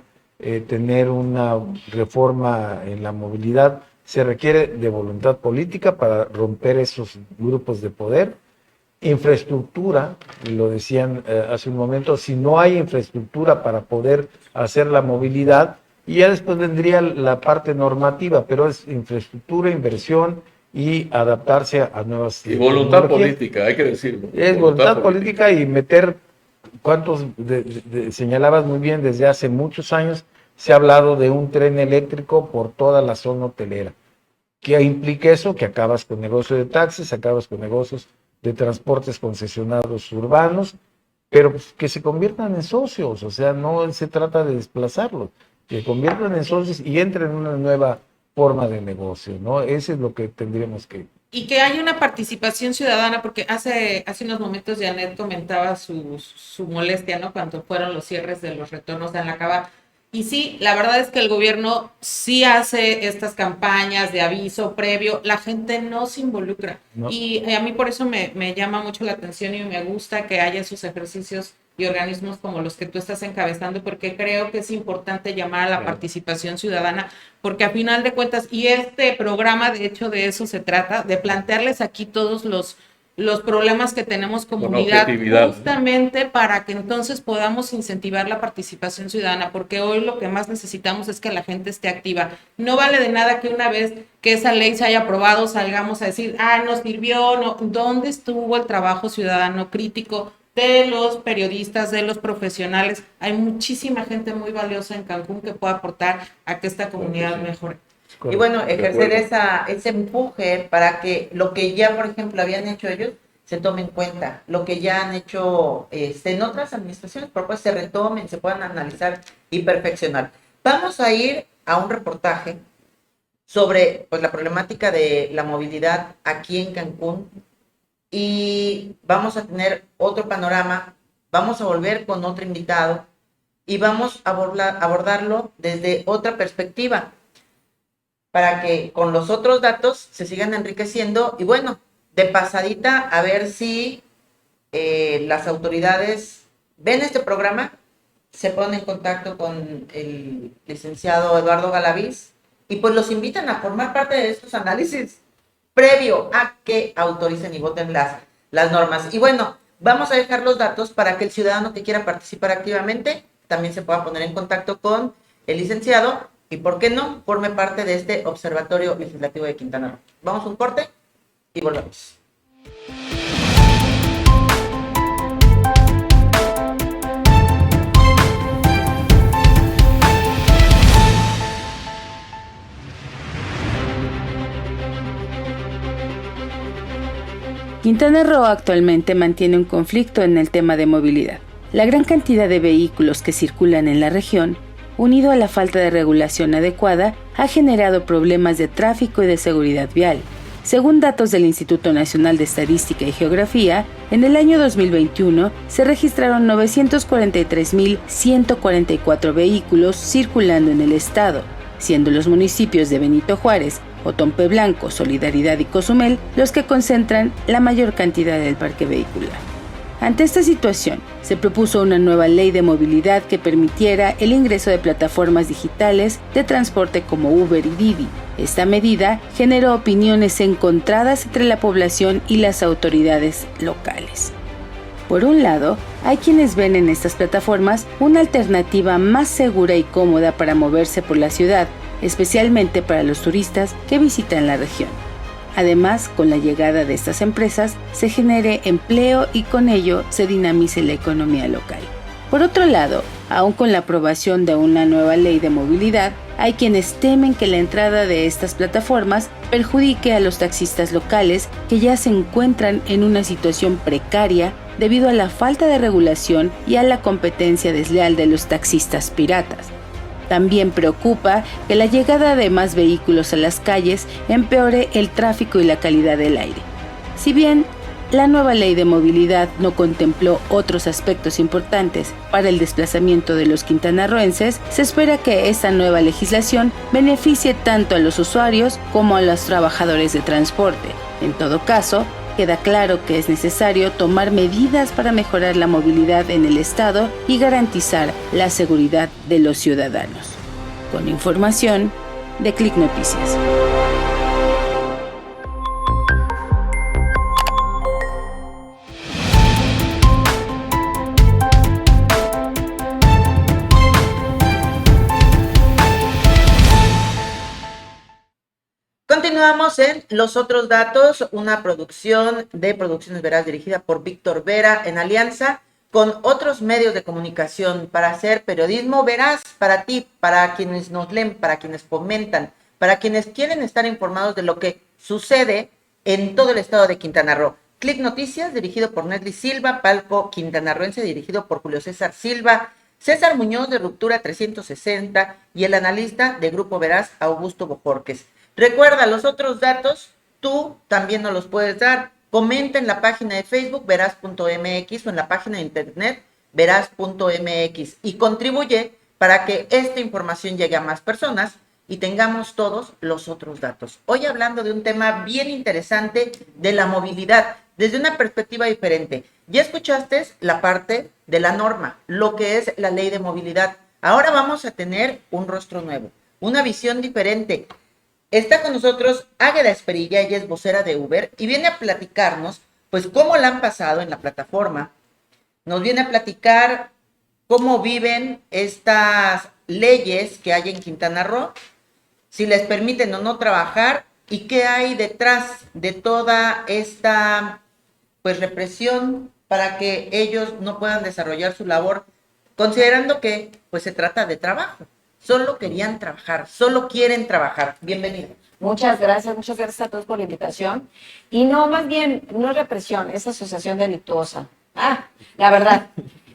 Speaker 3: tener una reforma en la movilidad se requiere de voluntad política para romper esos grupos de poder. Infraestructura, lo decían hace un momento, si no hay infraestructura para poder hacer la movilidad, y ya después vendría la parte normativa, pero es infraestructura, inversión y adaptarse a nuevas
Speaker 2: Y voluntad
Speaker 3: tecnologías.
Speaker 2: política, hay que decirlo.
Speaker 3: Es voluntad política y meter, ¿cuántos señalabas muy bien, desde hace muchos años se ha hablado de un tren eléctrico por toda la zona hotelera? ¿Qué implica eso? Que acabas con negocio de taxis, acabas con negocios de transportes concesionados urbanos, pero pues, que se conviertan en socios, o sea, no se trata de desplazarlos, que se conviertan en socios y entren en una nueva forma de negocio, ¿no? Eso es lo que tendríamos que...
Speaker 6: Y que haya una participación ciudadana, porque hace unos momentos Janet comentaba su molestia, ¿no? Cuando fueron los cierres de los retornos de Anacaba. Y sí, la verdad es que el gobierno sí hace estas campañas de aviso previo, la gente no se involucra.
Speaker 3: No.
Speaker 6: Y a mí por eso me llama mucho la atención y me gusta que haya esos ejercicios y organismos como los que tú estás encabezando, porque creo que es importante llamar a la participación ciudadana, porque a final de cuentas, y este programa de hecho de eso se trata, de plantearles aquí todos los problemas que tenemos comunidad,
Speaker 2: objetividad, ¿no?
Speaker 6: justamente para que entonces podamos incentivar la participación ciudadana, porque hoy lo que más necesitamos es que la gente esté activa. No vale de nada que una vez que esa ley se haya aprobado salgamos a decir, no sirvió, no. ¿Dónde estuvo el trabajo ciudadano crítico de los periodistas, de los profesionales. Hay muchísima gente muy valiosa en Cancún que puede aportar a que esta comunidad mejore.
Speaker 1: Y bueno,
Speaker 2: De
Speaker 1: ejercer
Speaker 2: acuerdo.
Speaker 1: ese empuje para que lo que ya, por ejemplo, habían hecho ellos, se tome en cuenta. Lo que ya han hecho en otras administraciones, por pues se retomen, se puedan analizar y perfeccionar. Vamos a ir a un reportaje sobre pues, la problemática de la movilidad aquí en Cancún y vamos a tener otro panorama, vamos a volver con otro invitado y vamos a abordarlo desde otra perspectiva para que con los otros datos se sigan enriqueciendo y bueno, de pasadita a ver si las autoridades ven este programa, se ponen en contacto con el licenciado Eduardo Galaviz y pues los invitan a formar parte de estos análisis previo a que autoricen y voten las normas. Y bueno, vamos a dejar los datos para que el ciudadano que quiera participar activamente también se pueda poner en contacto con el licenciado y, ¿por qué no?, forme parte de este Observatorio Legislativo de Quintana Roo. Vamos a un corte y volvemos.
Speaker 7: Quintana Roo actualmente mantiene un conflicto en el tema de movilidad. La gran cantidad de vehículos que circulan en la región, unido a la falta de regulación adecuada, ha generado problemas de tráfico y de seguridad vial. Según datos del Instituto Nacional de Estadística y Geografía, en el año 2021 se registraron 943.144 vehículos circulando en el estado, siendo los municipios de Benito Juárez, Otompe Blanco, Solidaridad y Cozumel los que concentran la mayor cantidad del parque vehicular. Ante esta situación, se propuso una nueva ley de movilidad que permitiera el ingreso de plataformas digitales de transporte como Uber y Didi. Esta medida generó opiniones encontradas entre la población y las autoridades locales. Por un lado, hay quienes ven en estas plataformas una alternativa más segura y cómoda para moverse por la ciudad, especialmente para los turistas que visitan la región. Además, con la llegada de estas empresas, se genere empleo y con ello se dinamice la economía local. Por otro lado, aun con la aprobación de una nueva ley de movilidad, hay quienes temen que la entrada de estas plataformas perjudique a los taxistas locales que ya se encuentran en una situación precaria debido a la falta de regulación y a la competencia desleal de los taxistas piratas. También preocupa que la llegada de más vehículos a las calles empeore el tráfico y la calidad del aire. Si bien la nueva ley de movilidad no contempló otros aspectos importantes para el desplazamiento de los quintanarroenses, se espera que esta nueva legislación beneficie tanto a los usuarios como a los trabajadores de transporte. En todo caso, queda claro que es necesario tomar medidas para mejorar la movilidad en el estado y garantizar la seguridad de los ciudadanos. Con información de Click Noticias.
Speaker 1: Continuamos en Los Otros Datos, una producción de Producciones Veraz dirigida por Víctor Vera en alianza con otros medios de comunicación para hacer periodismo veraz para ti, para quienes nos leen, para quienes comentan, para quienes quieren estar informados de lo que sucede en todo el estado de Quintana Roo. Click Noticias, dirigido por Nesli Silva, Palco Quintanarroense, dirigido por Julio César Silva, César Muñoz de Ruptura 360 y el analista de Grupo Veraz, Augusto Bojorques. Recuerda, los otros datos, tú también nos los puedes dar. Comenta en la página de Facebook, veraz.mx, o en la página de internet, veraz.mx, y contribuye para que esta información llegue a más personas y tengamos todos los otros datos. Hoy hablando de un tema bien interesante de la movilidad, desde una perspectiva diferente. Ya escuchaste la parte de la norma, lo que es la ley de movilidad. Ahora vamos a tener un rostro nuevo, una visión diferente. Está con nosotros Águeda Esperilla, ella es vocera de Uber y viene a platicarnos, pues, cómo la han pasado en la plataforma. Nos viene a platicar cómo viven estas leyes que hay en Quintana Roo, si les permiten o no trabajar y qué hay detrás de toda esta, pues, represión para que ellos no puedan desarrollar su labor, considerando que pues se trata de trabajo. Solo querían trabajar, solo quieren trabajar. Bienvenidos.
Speaker 8: Muchas gracias a todos por la invitación. Y no, más bien, no es represión, es asociación delictuosa. La verdad.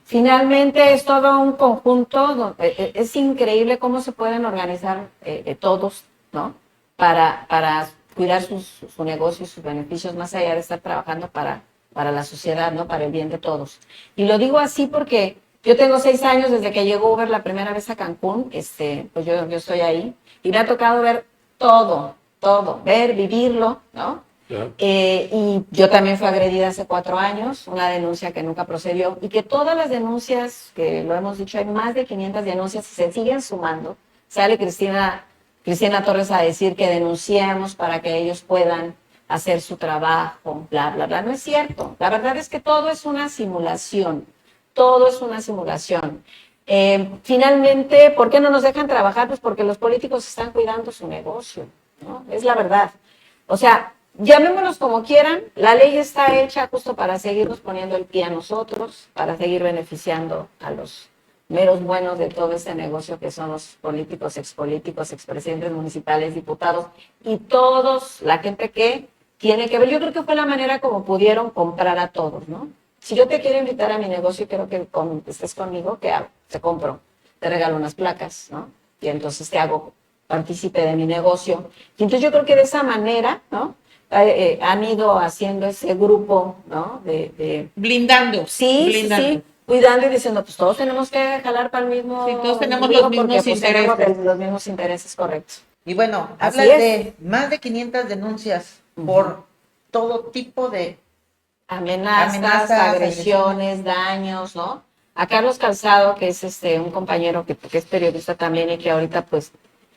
Speaker 8: Finalmente es todo un conjunto, es increíble cómo se pueden organizar todos, ¿no? Para cuidar su negocio y sus beneficios, más allá de estar trabajando para la sociedad, ¿no? Para el bien de todos. Y lo digo así porque yo tengo 6 años desde que llegó Uber la primera vez a Cancún, pues yo estoy ahí, y me ha tocado ver todo, ver, vivirlo, ¿no?
Speaker 2: Claro.
Speaker 8: Y yo también fui agredida hace 4 años, una denuncia que nunca procedió, y que todas las denuncias, que lo hemos dicho, hay más de 500 denuncias, se siguen sumando. Sale Cristina Torres a decir que denunciemos para que ellos puedan hacer su trabajo, bla, bla, bla. No es cierto. La verdad es que todo es una simulación. Todo es una simulación. Finalmente, ¿por qué no nos dejan trabajar? Pues porque los políticos están cuidando su negocio, ¿no? Es la verdad. O sea, llamémonos como quieran, la ley está hecha justo para seguirnos poniendo el pie a nosotros, para seguir beneficiando a los meros buenos de todo este negocio que son los políticos, expresidentes municipales, diputados y todos, la gente que tiene que ver. Yo creo que fue la manera como pudieron comprar a todos, ¿no? Si yo te quiero invitar a mi negocio y quiero que estés conmigo, ¿qué hago? Te compro, te regalo unas placas, ¿no? Y entonces te hago partícipe de mi negocio. Y entonces yo creo que de esa manera, ¿no? Han ido haciendo ese grupo, ¿no?
Speaker 6: Blindando.
Speaker 8: Sí, cuidando y diciendo, pues todos tenemos que jalar para el mismo.
Speaker 6: Sí, todos tenemos
Speaker 8: grupo
Speaker 6: los mismos
Speaker 8: porque, pues,
Speaker 6: intereses.
Speaker 8: tenemos los mismos intereses, correctos.
Speaker 1: Y bueno,
Speaker 8: Así
Speaker 1: hablas
Speaker 8: es.
Speaker 1: de más de 500 denuncias por todo tipo de
Speaker 8: Amenazas, agresiones, daños, ¿no? A Carlos Calzado, que es un compañero que es periodista también y que ahorita, pues,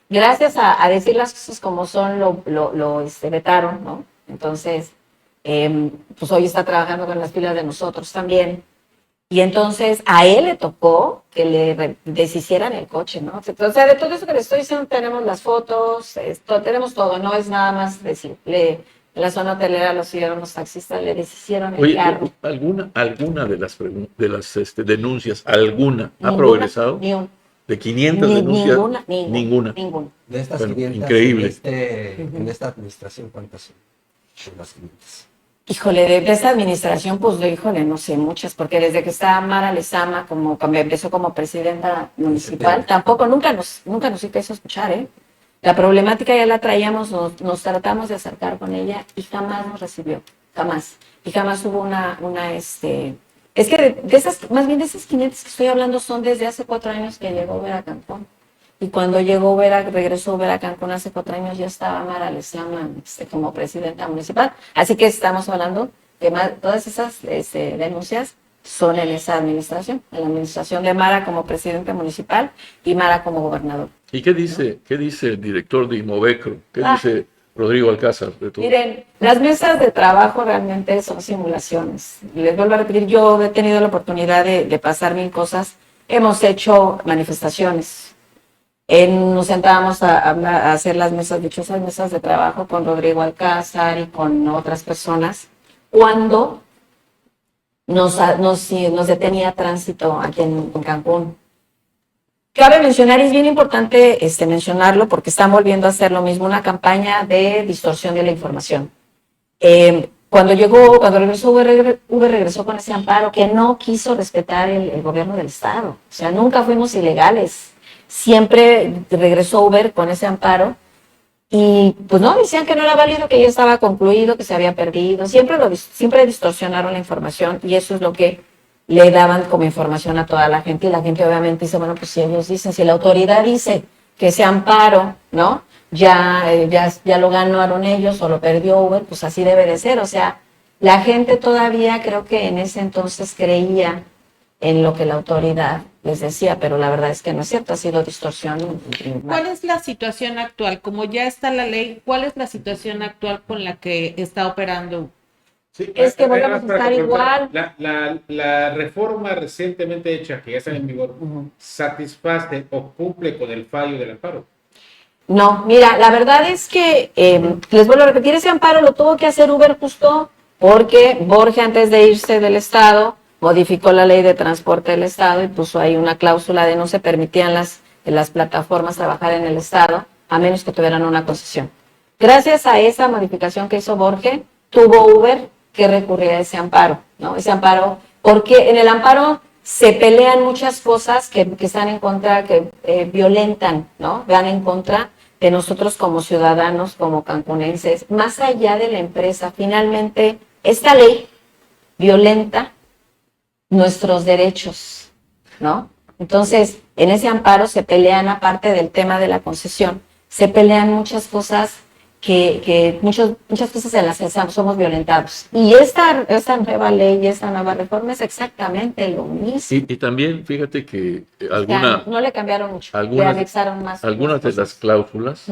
Speaker 8: gracias a decir las cosas como son, lo vetaron, ¿no? Entonces, pues hoy está trabajando con las filas de nosotros también. Y entonces a él le tocó que le deshicieran el coche, ¿no? O sea, de todo eso que le estoy diciendo tenemos las fotos, tenemos todo, no es nada más decirle. En la zona hotelera los siguieron los taxistas, le deshicieron el
Speaker 2: Oye,
Speaker 8: carro.
Speaker 2: ¿alguna de las denuncias, alguna ha
Speaker 8: Ninguna,
Speaker 2: progresado?
Speaker 8: ni un-
Speaker 2: ¿De 500 denuncias?
Speaker 8: Ninguna.
Speaker 5: De estas
Speaker 2: Bueno,
Speaker 5: 500,
Speaker 2: increíble.
Speaker 5: en esta administración, ¿cuántas son? De las 500.
Speaker 8: Híjole, de esta administración, pues, híjole, no sé, muchas, porque desde que está Mara Lezama, cuando empezó como presidenta municipal, tampoco, nunca nos hizo escuchar, ¿eh? La problemática ya la traíamos, nos tratamos de acercar con ella y jamás nos recibió, jamás. Y jamás hubo es que de esas, más bien de esas 500 que estoy hablando son desde hace 4 años que llegó Uber a Cancún. Y cuando regresó Uber a Cancún hace 4 años, ya estaba Mara Lezama como presidenta municipal. Así que estamos hablando de todas esas denuncias son en esa administración, en la administración de Mara como presidente municipal y Mara como gobernador.
Speaker 2: ¿Y qué dice el director de Imovecro? ¿Qué dice Rodrigo Alcázar de todo?
Speaker 8: Miren, las mesas de trabajo realmente son simulaciones. Les vuelvo a repetir, yo he tenido la oportunidad de pasar 1000 cosas. Hemos hecho manifestaciones. Nos sentábamos a hacer las dichosas mesas de trabajo con Rodrigo Alcázar y con otras personas cuando nos detenía tránsito aquí en Cancún. Cabe mencionar, y es bien importante mencionarlo porque están volviendo a hacer lo mismo, una campaña de distorsión de la información. Cuando regresó Uber regresó con ese amparo que no quiso respetar el gobierno del estado. O sea, nunca fuimos ilegales. Siempre regresó Uber con ese amparo y pues no, decían que no era válido, que ya estaba concluido, que se había perdido. Siempre distorsionaron la información y eso es lo que le daban como información a toda la gente y la gente obviamente dice, bueno, pues si ellos dicen, si la autoridad dice que ese amparo, ¿no? Ya lo ganaron ellos o lo perdió Uber, pues así debe de ser. O sea, la gente todavía creo que en ese entonces creía en lo que la autoridad les decía, pero la verdad es que no es cierto, ha sido distorsión.
Speaker 6: ¿Cuál es la situación actual? Como ya está la ley, ¿cuál es la situación actual con la que está operando?
Speaker 4: Sí,
Speaker 8: Es que volvemos a
Speaker 4: para
Speaker 8: estar igual.
Speaker 4: La reforma recientemente hecha, que ya está en vigor, ¿satisface o cumple con el fallo del amparo?
Speaker 8: No, mira, la verdad es que, les vuelvo a repetir, ese amparo lo tuvo que hacer Uber justo porque Borge, antes de irse del Estado, modificó la ley de transporte del Estado y puso ahí una cláusula de no se permitían las plataformas trabajar en el Estado a menos que tuvieran una concesión. Gracias a esa modificación que hizo Borge, tuvo Uber que recurrir a ese amparo, ¿no? Ese amparo, porque en el amparo se pelean muchas cosas que están en contra, que violentan, ¿no? Van en contra de nosotros como ciudadanos, como cancunenses, más allá de la empresa. Finalmente, esta ley violenta nuestros derechos, ¿no? Entonces, en ese amparo se pelean, aparte del tema de la concesión, se pelean muchas cosas muchas cosas en las que somos violentados. Y esta nueva ley, esta nueva reforma es exactamente lo mismo.
Speaker 2: Y también, fíjate que
Speaker 8: O sea, no le cambiaron mucho, le anexaron más.
Speaker 2: Algunas de las cláusulas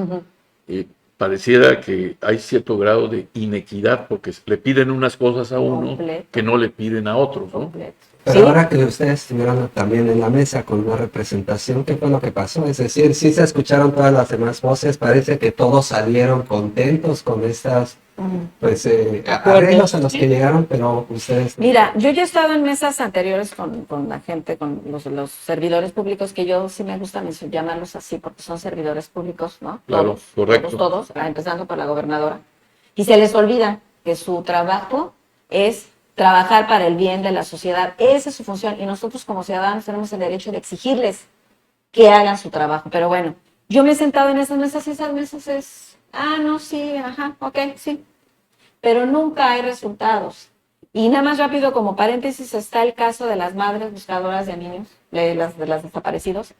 Speaker 2: pareciera que hay cierto grado de inequidad porque le piden unas cosas a uno
Speaker 8: Completo.
Speaker 2: que no le piden a otros, ¿no?
Speaker 8: Completo.
Speaker 5: Pero
Speaker 8: ¿Sí?
Speaker 5: ahora que ustedes estuvieron también en la mesa con una representación, ¿qué fue lo que pasó? Es decir, sí se escucharon todas las demás voces, parece que todos salieron contentos con estas pues arreglos a los que llegaron, pero ustedes...
Speaker 8: Mira, yo ya he estado en mesas anteriores con la gente, con los servidores públicos, que yo sí me gusta llamarlos así porque son servidores públicos, ¿no?
Speaker 2: Claro,
Speaker 8: Todos,
Speaker 2: correcto.
Speaker 8: todos, empezando por la gobernadora. Y se les olvida que su trabajo es trabajar para el bien de la sociedad. Esa es su función y nosotros como ciudadanos tenemos el derecho de exigirles que hagan su trabajo. Pero bueno, yo me he sentado en esas mesas y esas mesas es, no, sí, ajá, ok, sí. Pero nunca hay resultados. Y nada más rápido, como paréntesis, está el caso de las madres buscadoras de niños, de las desaparecidos.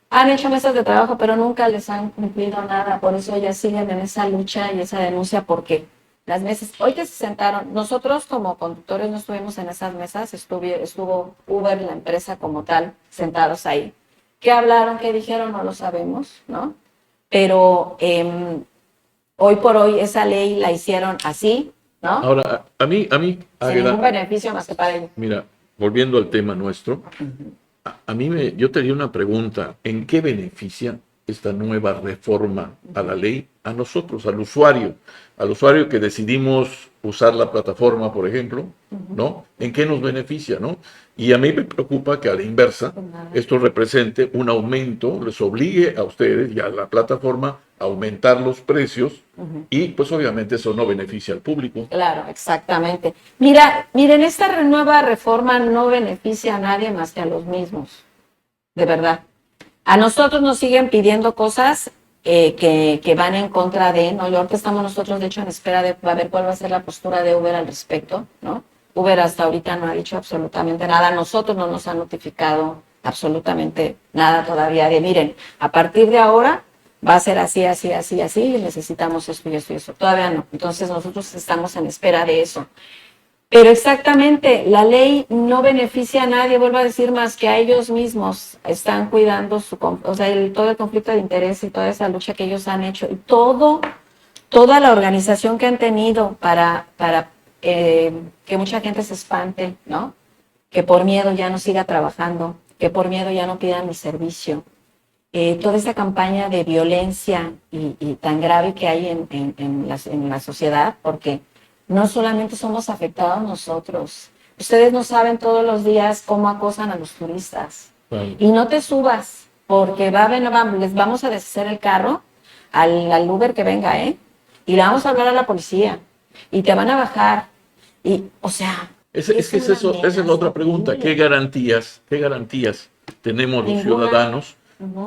Speaker 8: Han hecho mesas de trabajo, pero nunca les han cumplido nada. Por eso ellas siguen en esa lucha y esa denuncia, porque las mesas, hoy que se sentaron, nosotros como conductores no estuvimos en esas mesas, estuvo Uber, la empresa como tal, sentados ahí. ¿Qué hablaron? ¿Qué dijeron? No lo sabemos, ¿no? Pero hoy por hoy esa ley la hicieron así, ¿no?
Speaker 2: Ahora, a mí
Speaker 8: Sin ningún beneficio más que para ellos.
Speaker 2: mira, volviendo al tema nuestro, yo te haría una pregunta, ¿en qué beneficia esta nueva reforma a la ley a nosotros, al usuario que decidimos usar la plataforma, por ejemplo, ¿no? ¿En qué nos beneficia, no? Y a mí me preocupa que a la inversa esto represente un aumento, les obligue a ustedes y a la plataforma a aumentar los precios y pues obviamente eso no beneficia al público.
Speaker 8: Claro, exactamente. Miren, esta nueva reforma no beneficia a nadie más que a los mismos, de verdad. A nosotros nos siguen pidiendo cosas que van en contra de, ¿no? Y ahorita estamos nosotros, de hecho, en espera de ver cuál va a ser la postura de Uber al respecto, ¿no? Uber hasta ahorita no ha dicho absolutamente nada. A nosotros no nos han notificado absolutamente nada todavía de, miren, a partir de ahora va a ser así, así, así, así, y necesitamos esto y esto y eso. Todavía no. Entonces nosotros estamos en espera de eso. Pero exactamente, la ley no beneficia a nadie, vuelvo a decir, más que a ellos mismos. Están cuidando todo el conflicto de interés y toda esa lucha que ellos han hecho. Y toda la organización que han tenido para que mucha gente se espante, ¿no? Que por miedo ya no siga trabajando, que por miedo ya no pidan mi servicio. Toda esa campaña de violencia y tan grave que hay en la sociedad, porque no solamente somos afectados nosotros. Ustedes no saben todos los días cómo acosan a los turistas.
Speaker 2: Claro.
Speaker 8: Y no te subas, porque les vamos a deshacer el carro al Uber que venga, ¿eh? Y le vamos a hablar a la policía. Y te van a bajar. Y, o sea...
Speaker 2: Esa es la otra pregunta. ¿Qué garantías tenemos los ciudadanos?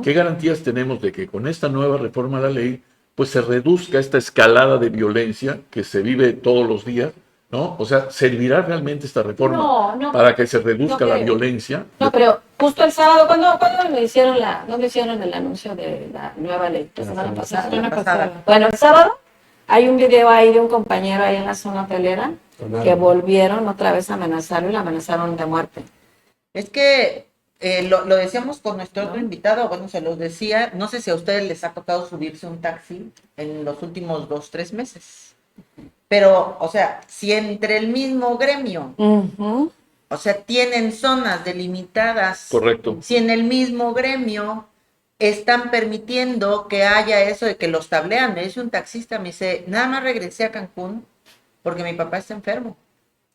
Speaker 2: ¿Qué garantías tenemos de que con esta nueva reforma a la ley pues se reduzca esta escalada de violencia que se vive todos los días, ¿no? O sea, ¿servirá realmente esta reforma para que se reduzca la violencia?
Speaker 8: No, pero justo el sábado, ¿cuándo me hicieron el anuncio de la nueva ley? La semana pasada. Bueno, el sábado hay un video ahí de un compañero ahí en la zona hotelera que volvieron otra vez a amenazarlo y la amenazaron de muerte.
Speaker 1: Es que lo decíamos con nuestro otro invitado, bueno, se los decía, no sé si a ustedes les ha tocado subirse un taxi en los últimos 2-3 meses, pero, o sea, si entre el mismo gremio, o sea, tienen zonas delimitadas,
Speaker 2: Correcto.
Speaker 1: Si en el mismo gremio están permitiendo que haya eso de que los tablean. Me dice un taxista, me dice, nada más regresé a Cancún porque mi papá está enfermo.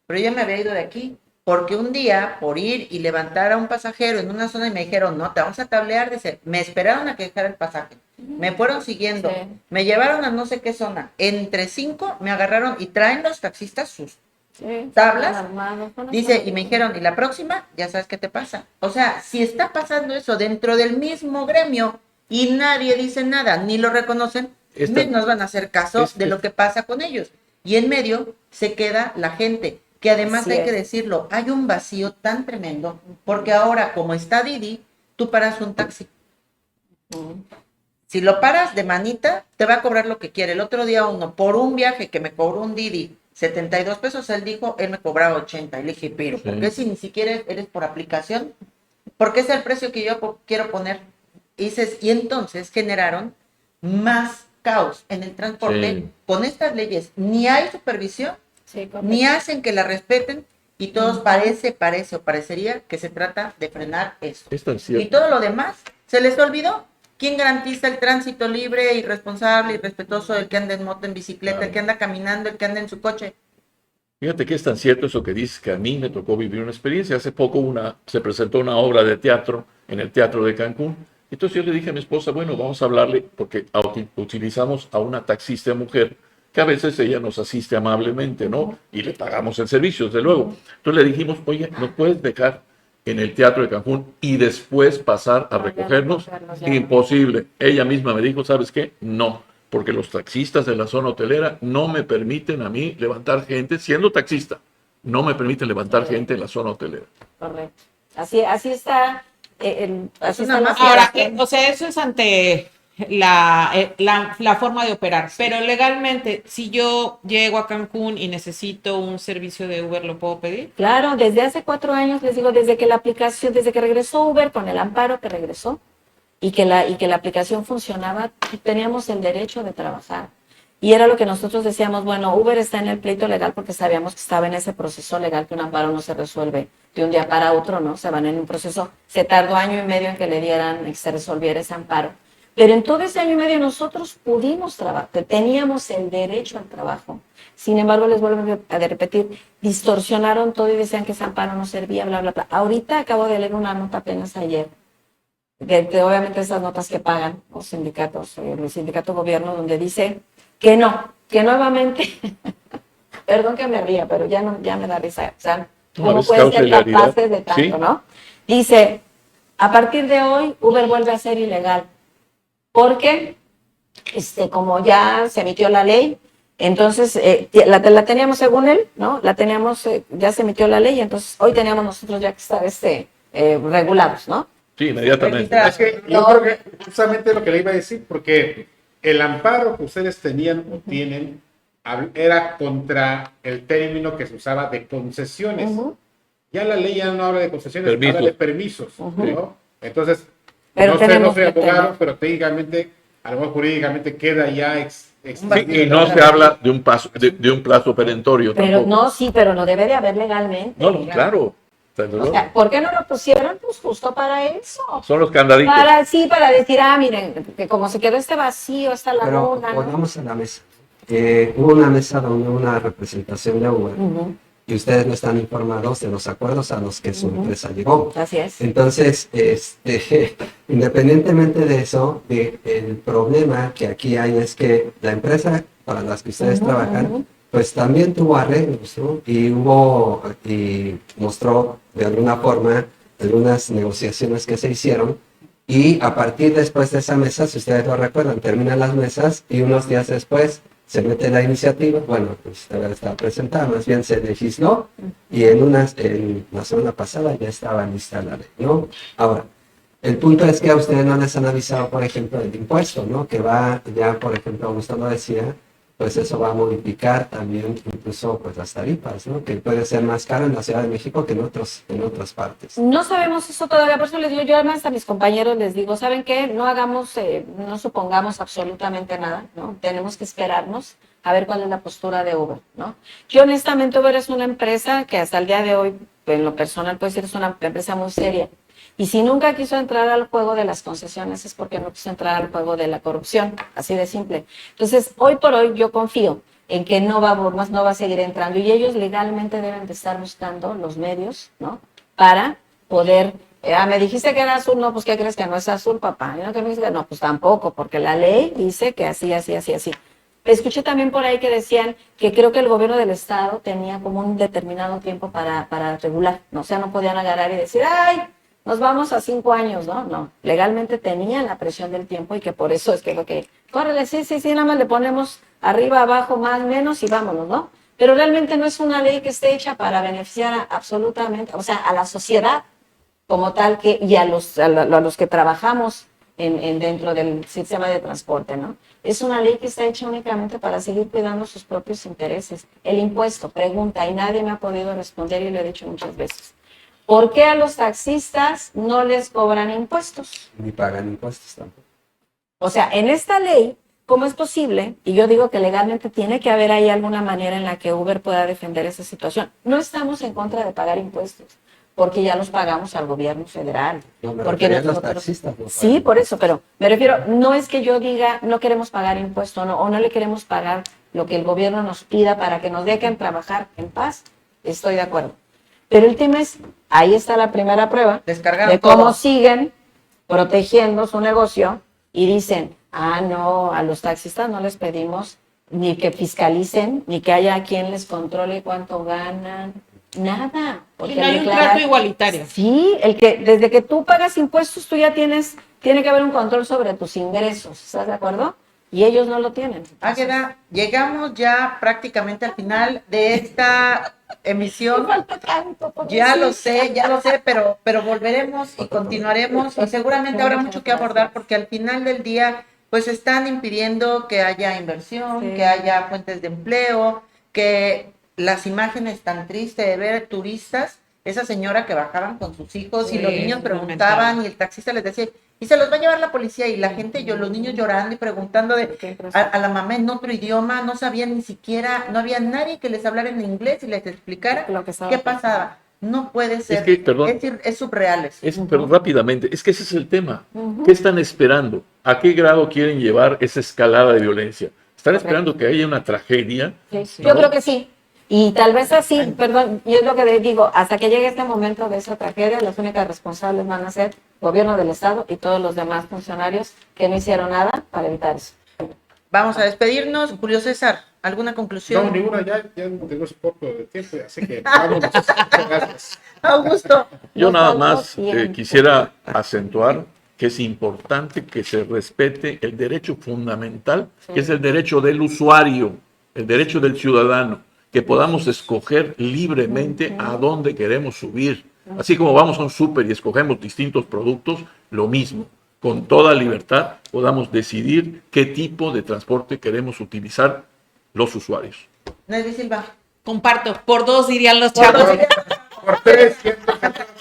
Speaker 1: Pero yo me había ido de aquí, porque un día, por ir y levantar a un pasajero en una zona y me dijeron, no, te vamos a tablear, dice, me esperaron a que dejara el pasaje, me fueron siguiendo,
Speaker 8: Sí.
Speaker 1: me llevaron a no sé qué zona, entre 5 me agarraron y traen los taxistas sus
Speaker 8: Sí,
Speaker 1: tablas,
Speaker 8: están armados, bueno,
Speaker 1: dice,
Speaker 8: están
Speaker 1: y me
Speaker 8: armados.
Speaker 1: dijeron, y la próxima, ya sabes qué te pasa. O sea, si está pasando eso dentro del mismo gremio y nadie dice nada, ni lo reconocen, menos van a hacer caso de lo que pasa con ellos. Y en medio se queda la gente, que además
Speaker 8: Así
Speaker 1: hay que
Speaker 8: es.
Speaker 1: decirlo, hay un vacío tan tremendo, porque ahora, como está Didi, tú paras un taxi. Si lo paras de manita, te va a cobrar lo que quiere. El otro día uno, por un viaje que me cobró un Didi, 72 pesos, él dijo, él me cobraba 80. Y le dije, pero ¿por qué si ni siquiera eres por aplicación? Porque es el precio que yo quiero poner. Y dices, y entonces generaron más caos en el transporte.
Speaker 2: Sí.
Speaker 1: Con estas leyes ni hay supervisión,
Speaker 8: Sí, correcto.
Speaker 1: ni hacen que la respeten, y todos parecería que se trata de frenar eso.
Speaker 2: Es tan
Speaker 1: Y
Speaker 2: cierto.
Speaker 1: todo lo demás, ¿se les olvidó? ¿Quién garantiza el tránsito libre y responsable y respetuoso del que anda en moto, en bicicleta,
Speaker 2: Claro.
Speaker 1: el que anda caminando, el que anda en su coche?
Speaker 2: Fíjate que es tan cierto eso que dices, que a mí me tocó vivir una experiencia. Hace poco se presentó una obra de teatro en el Teatro de Cancún. Entonces yo le dije a mi esposa, bueno, vamos a hablarle, porque utilizamos a una taxista mujer, que a veces ella nos asiste amablemente, ¿no? Y le pagamos el servicio, desde luego. Entonces le dijimos, oye, ¿nos puedes dejar en el Teatro de Cancún y después pasar a
Speaker 8: No, ya
Speaker 2: recogernos?
Speaker 8: recogernos, ya no.
Speaker 2: Imposible. Ella misma me dijo, ¿sabes qué? No, porque los taxistas de la zona hotelera no me permiten a mí levantar gente, siendo taxista, no me permiten levantar gente en la zona hotelera.
Speaker 8: Correcto. Así está. Así
Speaker 1: una
Speaker 8: está la
Speaker 1: mafia.
Speaker 6: Ahora,
Speaker 8: situación.
Speaker 6: o sea, eso es ante la forma de operar, pero legalmente, si yo llego a Cancún y necesito un servicio de Uber, ¿lo puedo pedir?
Speaker 8: Claro, desde hace 4 años, les digo, desde que regresó Uber, con el amparo que regresó, y que la aplicación funcionaba, teníamos el derecho de trabajar. Y era lo que nosotros decíamos, bueno, Uber está en el pleito legal porque sabíamos que estaba en ese proceso legal, que un amparo no se resuelve de un día para otro, ¿no? Se van en un proceso, se tardó 1 año y medio en que le dieran, en que se resolviera ese amparo. Pero en todo ese 1 año y medio nosotros pudimos trabajar, teníamos el derecho al trabajo. Sin embargo, les vuelvo a repetir, distorsionaron todo y decían que ese amparo no servía, bla, bla, bla. Ahorita acabo de leer una nota apenas ayer, de obviamente esas notas que pagan los sindicatos, el sindicato gobierno, donde dice que no, que nuevamente, perdón que me ría, pero ya me da risa, o sea,
Speaker 2: No,
Speaker 8: ¿cómo
Speaker 2: es
Speaker 8: pueden ser
Speaker 2: causalidad,
Speaker 8: capaces de tanto,
Speaker 2: ¿sí?
Speaker 8: no? Dice, a partir de hoy, Uber vuelve a ser ilegal, porque como ya se emitió la ley, entonces la teníamos según él, ¿no? La teníamos, ya se emitió la ley, entonces hoy teníamos nosotros ya que estar regulados, ¿no?
Speaker 2: Sí, inmediatamente.
Speaker 4: Es que yo creo que justamente lo que le iba a decir, porque el amparo que ustedes tenían o tienen era contra el término que se usaba de concesiones.
Speaker 8: Ujú.
Speaker 4: Ya la ley ya no habla de concesiones,
Speaker 2: Permisos.
Speaker 4: habla de permisos, ¿no? Entonces,
Speaker 8: Pero
Speaker 4: no sé,
Speaker 8: tenemos
Speaker 4: no soy
Speaker 8: que
Speaker 4: abogado,
Speaker 8: tener.
Speaker 4: pero técnicamente, a lo mejor jurídicamente queda ya
Speaker 2: Sí,
Speaker 4: extendido.
Speaker 2: y no se habla de un plazo perentorio
Speaker 8: Pero
Speaker 2: tampoco.
Speaker 8: no, sí, pero no debe de haber legalmente.
Speaker 2: No, claro. desde
Speaker 8: O
Speaker 2: luego.
Speaker 8: sea, ¿por qué no lo pusieron? Pues justo para eso.
Speaker 2: Son los candaditos.
Speaker 8: Para decir, miren, que como se quedó este vacío, esta
Speaker 5: Pero
Speaker 8: laguna, ¿no?
Speaker 5: pongamos en la mesa. Hubo una mesa donde hubo una representación de Uber
Speaker 8: Ujú,
Speaker 5: y ustedes no están informados de los acuerdos a los que su empresa llegó.
Speaker 8: así es.
Speaker 5: Entonces, independientemente de eso, el problema que aquí hay es que la empresa para las que ustedes
Speaker 8: Ujú,
Speaker 5: trabajan,
Speaker 8: ujú.
Speaker 5: pues también tuvo arreglos, ¿no? Y mostró de alguna forma algunas negociaciones que se hicieron. Y a partir después de esa mesa, si ustedes lo recuerdan, terminan las mesas y unos días después se mete la iniciativa, bueno, pues todavía estaba presentada, más bien se legisló y en la semana pasada ya estaba lista la ley, ¿no? Ahora, el punto es que a ustedes no les han avisado, por ejemplo, el impuesto, ¿no? Que va ya, por ejemplo, como usted lo decía, pues eso va a modificar también incluso pues las tarifas, ¿no? Que puede ser más caro en la Ciudad de México que en otras partes.
Speaker 8: No sabemos eso todavía, por eso les digo, yo además a mis compañeros les digo, ¿saben qué? No no supongamos absolutamente nada, ¿no? Tenemos que esperarnos a ver cuál es la postura de Uber, ¿no? Yo honestamente Uber es una empresa que hasta el día de hoy, en lo personal puedo decir, es una empresa muy seria. Y si nunca quiso entrar al juego de las concesiones es porque no quiso entrar al juego de la corrupción, así de simple. Entonces, hoy por hoy yo confío en que no va a seguir entrando y ellos legalmente deben de estar buscando los medios, ¿no? Para poder, me dijiste que era azul, no, pues ¿qué crees que no es azul, papá? ¿No? ¿Qué me dijiste? No, pues tampoco, porque la ley dice que así. Escuché también por ahí que decían que creo que el gobierno del estado tenía como un determinado tiempo para regular, ¿no? O sea, no podían agarrar y decir, ¡ay! Nos vamos a 5 años, ¿no? No, legalmente tenían la presión del tiempo y que por eso es que lo que, córrele, sí, nada más le ponemos arriba, abajo, más, menos y vámonos, ¿no? Pero realmente no es una ley que esté hecha para beneficiar absolutamente, o sea, a la sociedad como tal que, y a los que trabajamos dentro del sistema de transporte, ¿no? Es una ley que está hecha únicamente para seguir cuidando sus propios intereses. El impuesto, pregunta, y nadie me ha podido responder y lo he dicho muchas veces. ¿Por qué a los taxistas no les cobran impuestos?
Speaker 5: Ni pagan impuestos tampoco.
Speaker 8: O sea, en esta ley, ¿cómo es posible? Y yo digo que legalmente tiene que haber ahí alguna manera en la que Uber pueda defender esa situación. No estamos en contra de pagar impuestos, porque ya los pagamos al gobierno federal.
Speaker 5: No, me
Speaker 8: porque
Speaker 5: refería a los taxistas. No
Speaker 8: sí,
Speaker 5: pagan.
Speaker 8: por eso, pero me refiero, no es que yo diga no queremos pagar impuestos o no le queremos pagar lo que el gobierno nos pida para que nos dejen trabajar en paz. Estoy de acuerdo. Pero el tema es, ahí está la primera prueba
Speaker 1: Descargaron
Speaker 8: de cómo
Speaker 1: todo.
Speaker 8: siguen protegiendo su negocio y dicen, no, a los taxistas no les pedimos ni que fiscalicen, ni que haya quien les controle cuánto ganan, nada.
Speaker 6: Y no hay un trato igualitario.
Speaker 8: Sí, desde que tú pagas impuestos, tú ya tiene que haber un control sobre tus ingresos, ¿estás de acuerdo? Y ellos no lo tienen.
Speaker 1: Águeda, llegamos ya prácticamente al final de esta emisión.
Speaker 8: Falta tanto por
Speaker 1: Ya
Speaker 8: decir.
Speaker 1: lo sé, pero volveremos y continuaremos y seguramente habrá mucho que abordar porque al final del día pues están impidiendo que haya inversión,
Speaker 8: Sí.
Speaker 1: que haya fuentes de empleo, que las imágenes tan tristes de ver turistas, esa señora que bajaban con sus hijos y
Speaker 6: Sí,
Speaker 1: los niños preguntaban
Speaker 6: lamentable.
Speaker 1: y el taxista les decía, y se los va a llevar la policía y la gente, los niños llorando y preguntando a la mamá en otro idioma, no sabían ni siquiera, no había nadie que les hablara en inglés y les explicara
Speaker 8: Lo que estaba
Speaker 1: qué pasaba. No puede ser,
Speaker 2: que, perdón.
Speaker 1: es surreal eso.
Speaker 2: Pero rápidamente, es que ese es el tema. ¿Qué están esperando? ¿A qué grado quieren llevar esa escalada de violencia? ¿Están esperando que haya una tragedia?
Speaker 8: Sí.
Speaker 2: ¿No?
Speaker 8: Yo creo que sí. Y tal vez así, perdón, yo es lo que digo, hasta que llegue este momento de esa tragedia, las únicas responsables van a ser el gobierno del estado y todos los demás funcionarios que no hicieron nada para evitar eso.
Speaker 1: Vamos a despedirnos. Julio César, ¿alguna conclusión?
Speaker 4: No, ninguna, ya no tengo su poco de tiempo, así que vámonos. Muchas gracias.
Speaker 1: Augusto.
Speaker 2: Yo
Speaker 8: Nos
Speaker 2: nada
Speaker 8: faltó
Speaker 2: más
Speaker 8: tiempo.
Speaker 2: quisiera acentuar que es importante que se respete el derecho fundamental, que es el derecho del usuario, el derecho del ciudadano, que podamos escoger libremente a dónde queremos subir. Así como vamos a un súper y escogemos distintos productos, lo mismo. Con toda libertad podamos decidir qué tipo de transporte queremos utilizar los usuarios.
Speaker 1: Nelly Silva.
Speaker 6: Comparto, por 2 dirían los
Speaker 1: Por
Speaker 6: chavos.
Speaker 1: dos.
Speaker 4: Por tres, siempre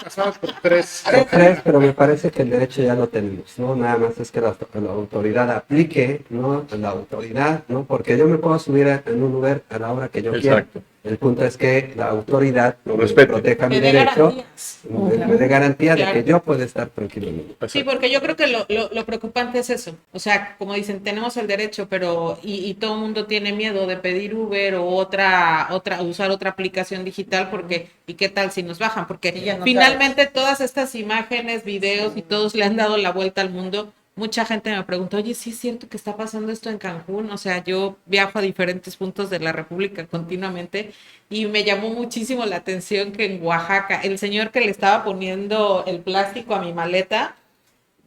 Speaker 4: pasados por tres.
Speaker 5: Por tres, pero me parece que el derecho ya lo tenemos, ¿no? Nada más es que la autoridad aplique, ¿no? La autoridad, ¿no? Porque yo me puedo subir en un Uber a la hora que yo quiera.
Speaker 2: Exacto.
Speaker 5: El punto es que la autoridad
Speaker 2: Lo
Speaker 5: me
Speaker 2: respete.
Speaker 5: proteja mi
Speaker 6: Me dé
Speaker 5: derecho,
Speaker 6: garantías.
Speaker 5: me dé garantía de
Speaker 6: Claro.
Speaker 5: que yo pueda estar tranquilo.
Speaker 6: Sí, porque yo creo que lo preocupante es eso. O sea, como dicen, tenemos el derecho, pero y todo el mundo tiene miedo de pedir Uber o usar otra aplicación digital porque ¿y qué tal si nos bajan? Porque
Speaker 1: Sí, ya no
Speaker 6: finalmente todas estas imágenes, videos y todos le han dado la vuelta al mundo. Mucha gente me pregunta, oye, ¿sí es cierto que está pasando esto en Cancún? O sea, yo viajo a diferentes puntos de la República continuamente y me llamó muchísimo la atención que en Oaxaca, el señor que le estaba poniendo el plástico a mi maleta,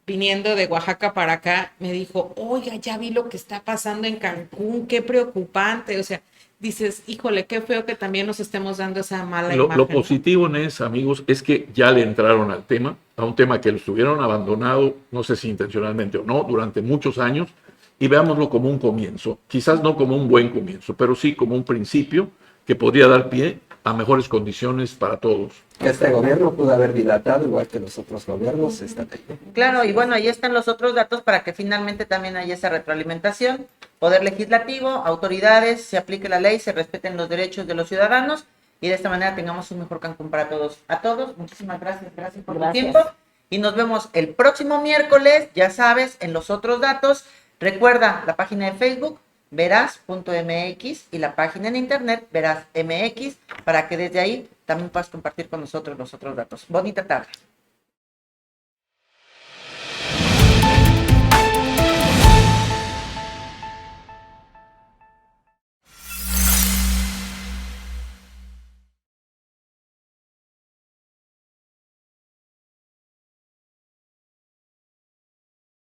Speaker 6: viniendo de Oaxaca para acá, me dijo, oiga, ya vi lo que está pasando en Cancún, qué preocupante. O sea, dices, híjole, qué feo que también nos estemos dando esa mala imagen.
Speaker 2: Lo positivo en eso, amigos, es que ya le entraron al tema, a un tema que lo estuvieron abandonado, no sé si intencionalmente o no, durante muchos años, y veámoslo como un comienzo, quizás no como un buen comienzo, pero sí como un principio que podría dar pie a mejores condiciones para todos.
Speaker 5: Que este gobierno pudo haber dilatado, igual que los otros gobiernos, esta ley.
Speaker 1: Claro, y bueno, ahí están los otros datos para que finalmente también haya esa retroalimentación. Poder legislativo, autoridades, se aplique la ley, se respeten los derechos de los ciudadanos y de esta manera tengamos un mejor Cancún para todos. A todos, muchísimas gracias por tu tiempo y nos vemos el próximo miércoles, ya sabes, en los otros datos. Recuerda la página de Facebook, veraz.mx y la página en internet Veraz MX para que desde ahí también puedas compartir con nosotros los otros datos. Bonita tarde.